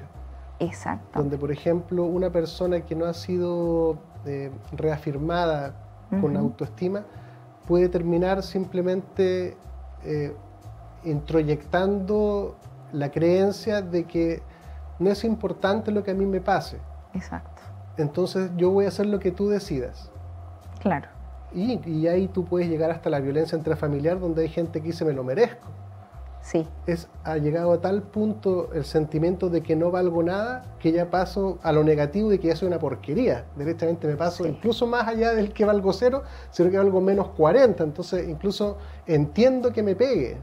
Exacto. Donde, por ejemplo, una persona que no ha sido reafirmada con autoestima puede terminar simplemente introyectando la creencia de que no es importante lo que a mí me pase. Exacto. Entonces yo voy a hacer lo que tú decidas. Claro. Y ahí tú puedes llegar hasta la violencia intrafamiliar, donde hay gente que dice me lo merezco. Sí. Ha llegado a tal punto el sentimiento de que no valgo nada, que ya paso a lo negativo de que ya soy una porquería. Directamente me paso incluso más allá del que valgo 0, sino que valgo menos 40. Entonces incluso entiendo que me pegue.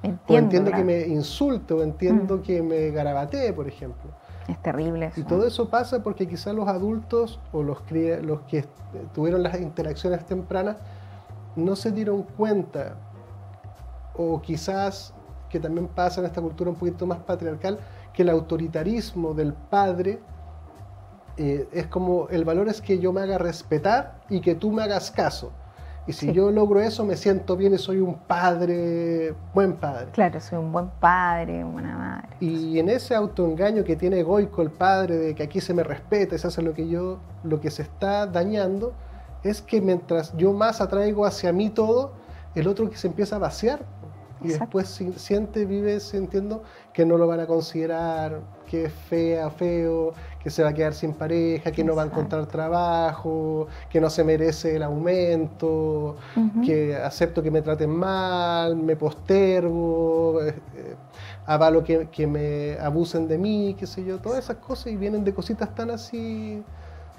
O entiendo claro, que me insulte, o entiendo que me garabatee, por ejemplo. Es terrible eso. Y todo eso pasa porque quizás los adultos o los que tuvieron las interacciones tempranas no se dieron cuenta, o quizás, que también pasa en esta cultura un poquito más patriarcal, que el autoritarismo del padre es como, el valor es que yo me haga respetar y que tú me hagas caso. Y si yo logro eso, me siento bien y soy un padre, buen padre. Claro, soy un buen padre, buena madre. Y en ese autoengaño que tiene egoico el padre, de que aquí se me respeta y se hace lo que se está dañando, es que mientras yo más atraigo hacia mí todo, el otro que se empieza a vaciar. Y después vive sintiendo que no lo van a considerar, que es fea, feo, que se va a quedar sin pareja, que no va a encontrar trabajo, que no se merece el aumento, que acepto que me traten mal, me postergo, avalo que me abusen de mí, qué sé yo, todas esas cosas, y vienen de cositas tan así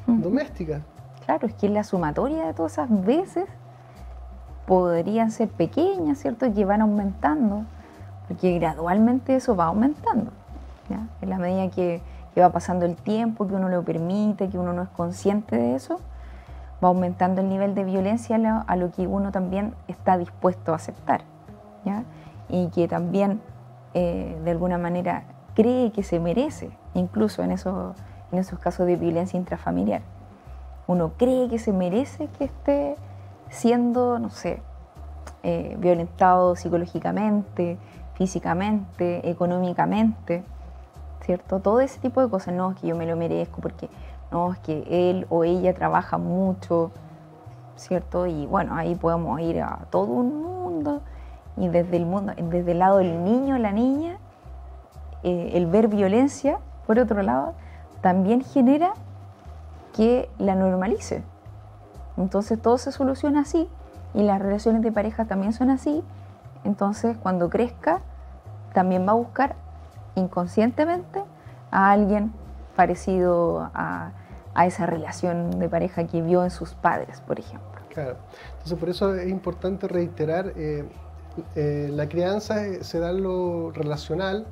domésticas. Claro, es que la sumatoria de todas esas veces podrían ser pequeñas, ¿cierto? Y que van aumentando, porque gradualmente eso va aumentando, ¿ya? En la medida que va pasando el tiempo, que uno lo permite, que uno no es consciente de eso, va aumentando el nivel de violencia a lo que uno también está dispuesto a aceptar, ¿ya? Y que también de alguna manera cree que se merece, incluso en esos casos de violencia intrafamiliar. Uno cree que se merece que esté siendo, no sé, violentado psicológicamente, físicamente, económicamente, ¿cierto? Todo ese tipo de cosas. No, es que yo me lo merezco porque no, es que él o ella trabaja mucho, ¿cierto? Y bueno, ahí podemos ir a todo un mundo, y desde el lado del niño, la niña, el ver violencia, por otro lado, también genera que la normalice. Entonces todo se soluciona así, y las relaciones de pareja también son así. Entonces cuando crezca también va a buscar inconscientemente a alguien parecido a esa relación de pareja que vio en sus padres, por ejemplo. Claro, entonces por eso es importante reiterar, la crianza se da en lo relacional,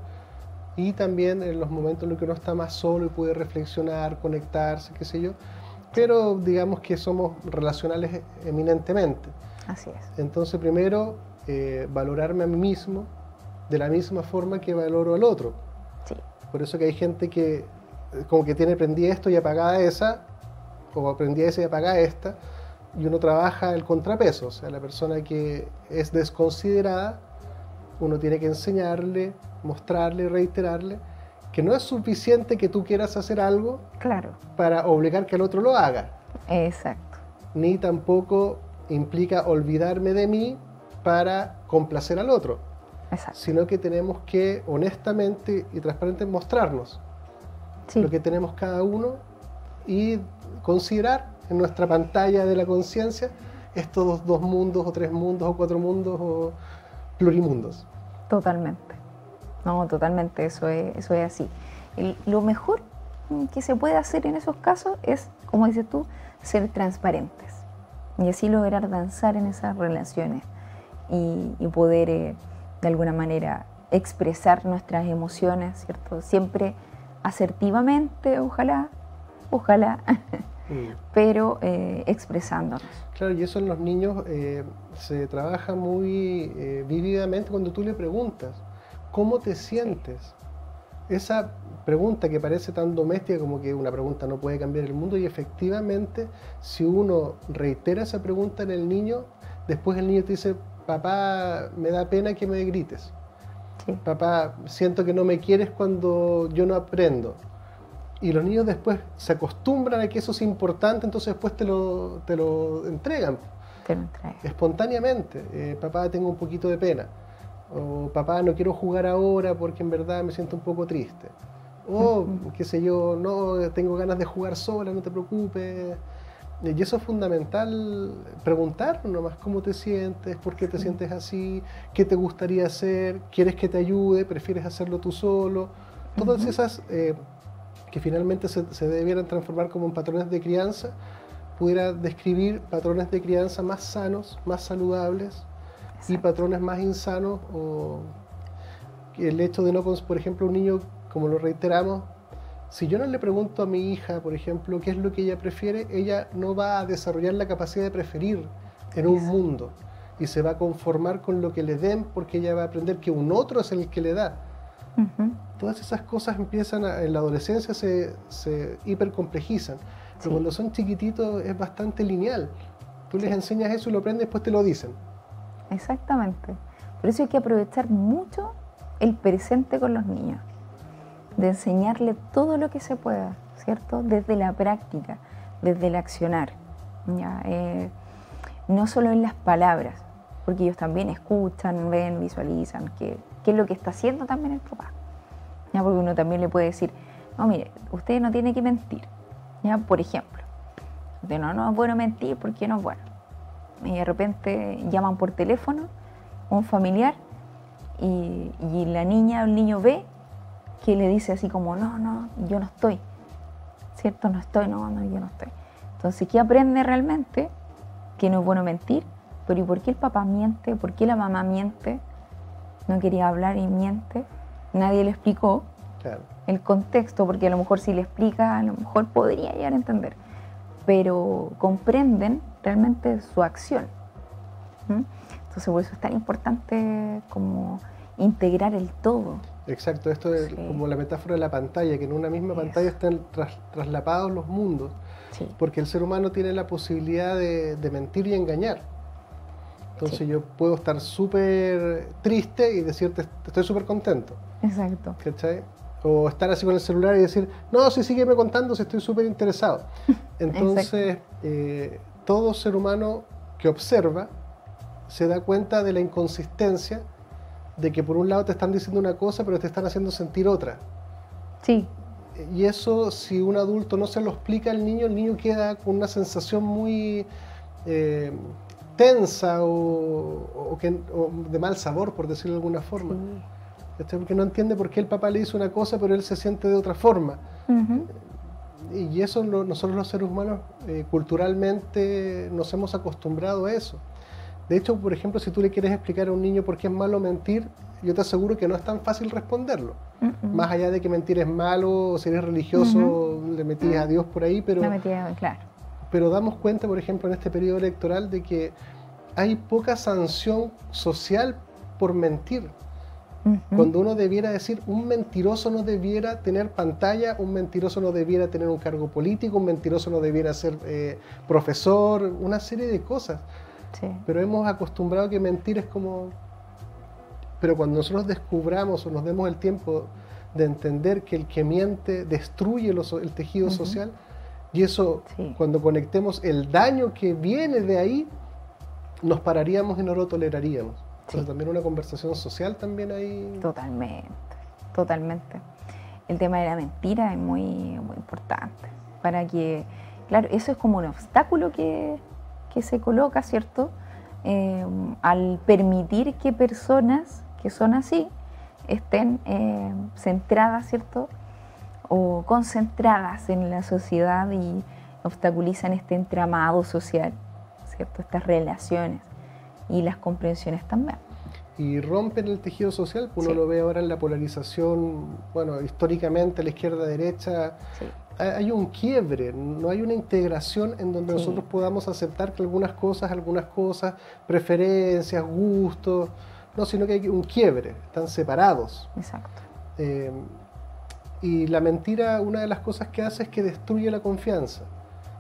y también en los momentos en los que uno está más solo y puede reflexionar, conectarse, qué sé yo, pero digamos que somos relacionales eminentemente. Así es. Entonces primero, valorarme a mí mismo de la misma forma que valoro al otro. Sí. Por eso que hay gente que como que tiene prendida esto y apagada esa, o prendida esa y apagada esta, y uno trabaja el contrapeso. O sea, la persona que es desconsiderada, uno tiene que enseñarle, mostrarle, reiterarle que no es suficiente que tú quieras hacer algo, claro, para obligar que el otro lo haga. Exacto. Ni tampoco implica olvidarme de mí para complacer al otro. Exacto. sino que tenemos que honestamente y transparentemente mostrarnos Sí. lo que tenemos cada uno y considerar en nuestra pantalla de la conciencia estos dos mundos o tres mundos o cuatro mundos o plurimundos. Totalmente. No, totalmente, eso es así. Lo mejor que se puede hacer en esos casos es, como dices tú, ser transparentes y así lograr danzar en esas relaciones y poder de alguna manera expresar nuestras emociones, ¿cierto? Siempre asertivamente, ojalá, pero expresándonos. Claro, y eso en los niños se trabaja muy vívidamente cuando tú le preguntas, ¿cómo te sientes? Esa pregunta que parece tan doméstica como que una pregunta no puede cambiar el mundo, y efectivamente si uno reitera esa pregunta en el niño, después el niño te dice, papá, me da pena que me grites. Sí. Papá, siento que no me quieres cuando yo no aprendo. Y los niños después se acostumbran a que eso es importante, entonces después te lo entregan. Te lo entrego. Espontáneamente. Papá, tengo un poquito de pena. O papá, no quiero jugar ahora porque en verdad me siento un poco triste. O, qué sé yo, no, tengo ganas de jugar sola, no te preocupes. Y eso es fundamental, preguntar nomás cómo te sientes, por qué te sientes así, qué te gustaría hacer, quieres que te ayude, prefieres hacerlo tú solo. Todas esas que finalmente se debieran transformar como en patrones de crianza, pudiera describir patrones de crianza más sanos, más saludables. Exacto. Y patrones más insanos, o el hecho de no, por ejemplo, un niño, como lo reiteramos, si yo no le pregunto a mi hija, por ejemplo, qué es lo que ella prefiere, ella no va a desarrollar la capacidad de preferir en un mundo y se va a conformar con lo que le den, porque ella va a aprender que un otro es el que le da. Todas esas cosas empiezan en la adolescencia, se hipercomplejizan, pero cuando son chiquititos es bastante lineal. Tú les enseñas eso y lo aprendes, después te lo dicen. Exactamente. Por eso hay que aprovechar mucho el presente con los niños, de enseñarle todo lo que se pueda, ¿cierto? Desde la práctica, desde el accionar, ¿ya? No solo en las palabras, porque ellos también escuchan, ven, visualizan qué es lo que está haciendo también el papá, ¿ya? Porque uno también le puede decir, no, mire, usted no tiene que mentir, ¿ya? Por ejemplo, no es bueno mentir porque no es bueno. Y de repente llaman por teléfono a un familiar y la niña o el niño ve que le dice así como, no, yo no estoy, ¿cierto? No estoy, no, yo no estoy. Entonces, ¿qué aprende realmente? Que no es bueno mentir, pero ¿y por qué el papá miente? ¿Por qué la mamá miente? No quería hablar y miente. Nadie le explicó el contexto, porque a lo mejor si le explica, a lo mejor podría llegar a entender, pero comprenden realmente su acción. Entonces, por eso es tan importante como integrar el todo. Exacto, esto es como la metáfora de la pantalla, que en una misma pantalla están traslapados los mundos, porque el ser humano tiene la posibilidad de mentir y engañar. Entonces yo puedo estar súper triste y decirte, estoy súper contento. Exacto. ¿Cachai? O estar así con el celular y decir, no, sí, sígueme contando si estoy súper interesado. Entonces, todo ser humano que observa se da cuenta de la inconsistencia de que por un lado te están diciendo una cosa, pero te están haciendo sentir otra. Sí. Y eso, si un adulto no se lo explica al niño, el niño queda con una sensación muy tensa o de mal sabor, por decirlo de alguna forma. Porque no entiende por qué el papá le dice una cosa, pero él se siente de otra forma. Y eso nosotros los seres humanos culturalmente nos hemos acostumbrado a eso. De hecho, por ejemplo, si tú le quieres explicar a un niño por qué es malo mentir, yo te aseguro que no es tan fácil responderlo. Más allá de que mentir es malo, o si eres religioso, le metías a Dios por ahí, pero, claro. Pero damos cuenta, por ejemplo, en este periodo electoral, de que hay poca sanción social por mentir. Cuando uno debiera decir, un mentiroso no debiera tener pantalla, un mentiroso no debiera tener un cargo político, un mentiroso no debiera ser profesor, una serie de cosas. Pero hemos acostumbrado que mentir es como... Pero cuando nosotros descubramos o nos demos el tiempo de entender que el que miente destruye el tejido social, y eso, cuando conectemos el daño que viene de ahí, nos pararíamos y no lo toleraríamos. Entonces también una conversación social también ahí. Totalmente, totalmente. El tema de la mentira es muy, muy importante para que, claro, eso es como un obstáculo que se coloca, ¿cierto? Al permitir que personas que son así estén centradas, ¿cierto? O concentradas en la sociedad y obstaculizan este entramado social, ¿cierto? Estas relaciones y las comprensiones también. Y rompen el tejido social, uno Sí. lo ve ahora en la polarización, bueno, históricamente la izquierda-derecha, Sí. hay un quiebre, no hay una integración en donde Sí. nosotros podamos aceptar que algunas cosas, preferencias, gustos, no, sino que hay un quiebre, están separados. Exacto. Y la mentira, una de las cosas que hace es que destruye la confianza.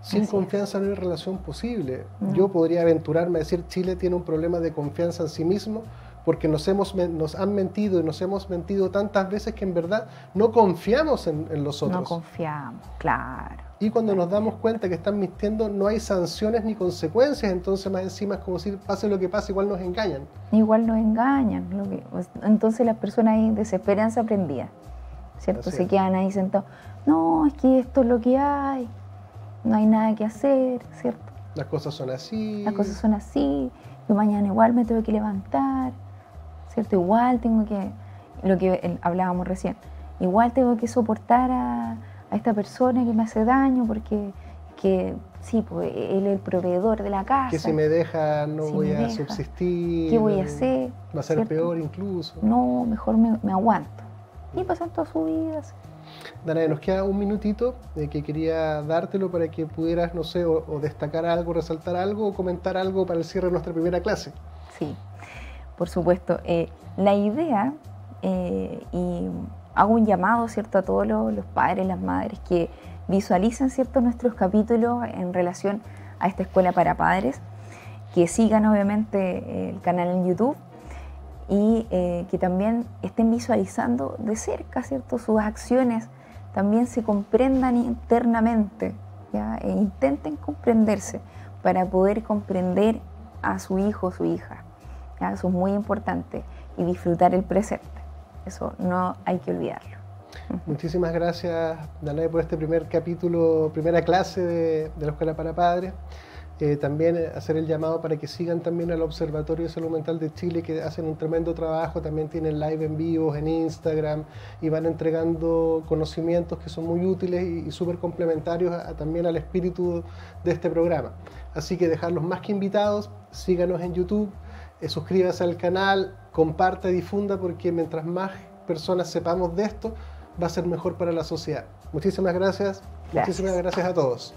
Sin Así confianza no hay relación posible. No. Yo podría aventurarme a decir Chile tiene un problema de confianza en sí mismo porque nos han mentido y nos hemos mentido tantas veces que en verdad no confiamos en los otros. No confiamos, claro. Y cuando nos damos cuenta que están mintiendo no hay sanciones ni consecuencias, entonces más encima es como decir, pase lo que pase, igual nos engañan. Igual nos engañan. Entonces las personas ahí desesperan, se aprendían, ¿cierto? Así Se es. quedan ahí sentados. No, es que esto es lo que hay. No hay nada que hacer, ¿cierto? Las cosas son así. Las cosas son así. Yo mañana igual me tengo que levantar, ¿cierto? Igual tengo que, lo que hablábamos recién, igual tengo que soportar a esta persona que me hace daño porque sí, pues él es el proveedor de la casa. Que si me deja no Si voy me a deja, subsistir. ¿qué voy a hacer? Va a ser ¿Cierto? peor incluso. No, mejor me aguanto. Y pasan toda su vida así. Danae, nos queda un minutito que quería dártelo para que pudieras, no sé, o destacar algo, resaltar algo o comentar algo para el cierre de nuestra primera clase. Sí, por supuesto. La idea, y hago un llamado, ¿cierto?, a todos los padres, las madres que visualicen, ¿cierto?, nuestros capítulos en relación a esta escuela para padres, que sigan obviamente el canal en YouTube y que también estén visualizando de cerca, ¿cierto?, sus acciones, también se comprendan internamente, ¿ya? E intenten comprenderse para poder comprender a su hijo o su hija, ¿ya? Eso es muy importante, y disfrutar el presente, eso no hay que olvidarlo. Muchísimas gracias, Danae, por este primer capítulo, primera clase de la Escuela para Padres. También hacer el llamado para que sigan también al Observatorio de Salud Mental de Chile, que hacen un tremendo trabajo, también tienen live en vivo en Instagram y van entregando conocimientos que son muy útiles y súper complementarios también al espíritu de este programa. Así que dejarlos más que invitados, síganos en YouTube, suscríbase al canal, comparta y difunda, porque mientras más personas sepamos de esto, va a ser mejor para la sociedad. Muchísimas gracias. Muchísimas gracias a todos.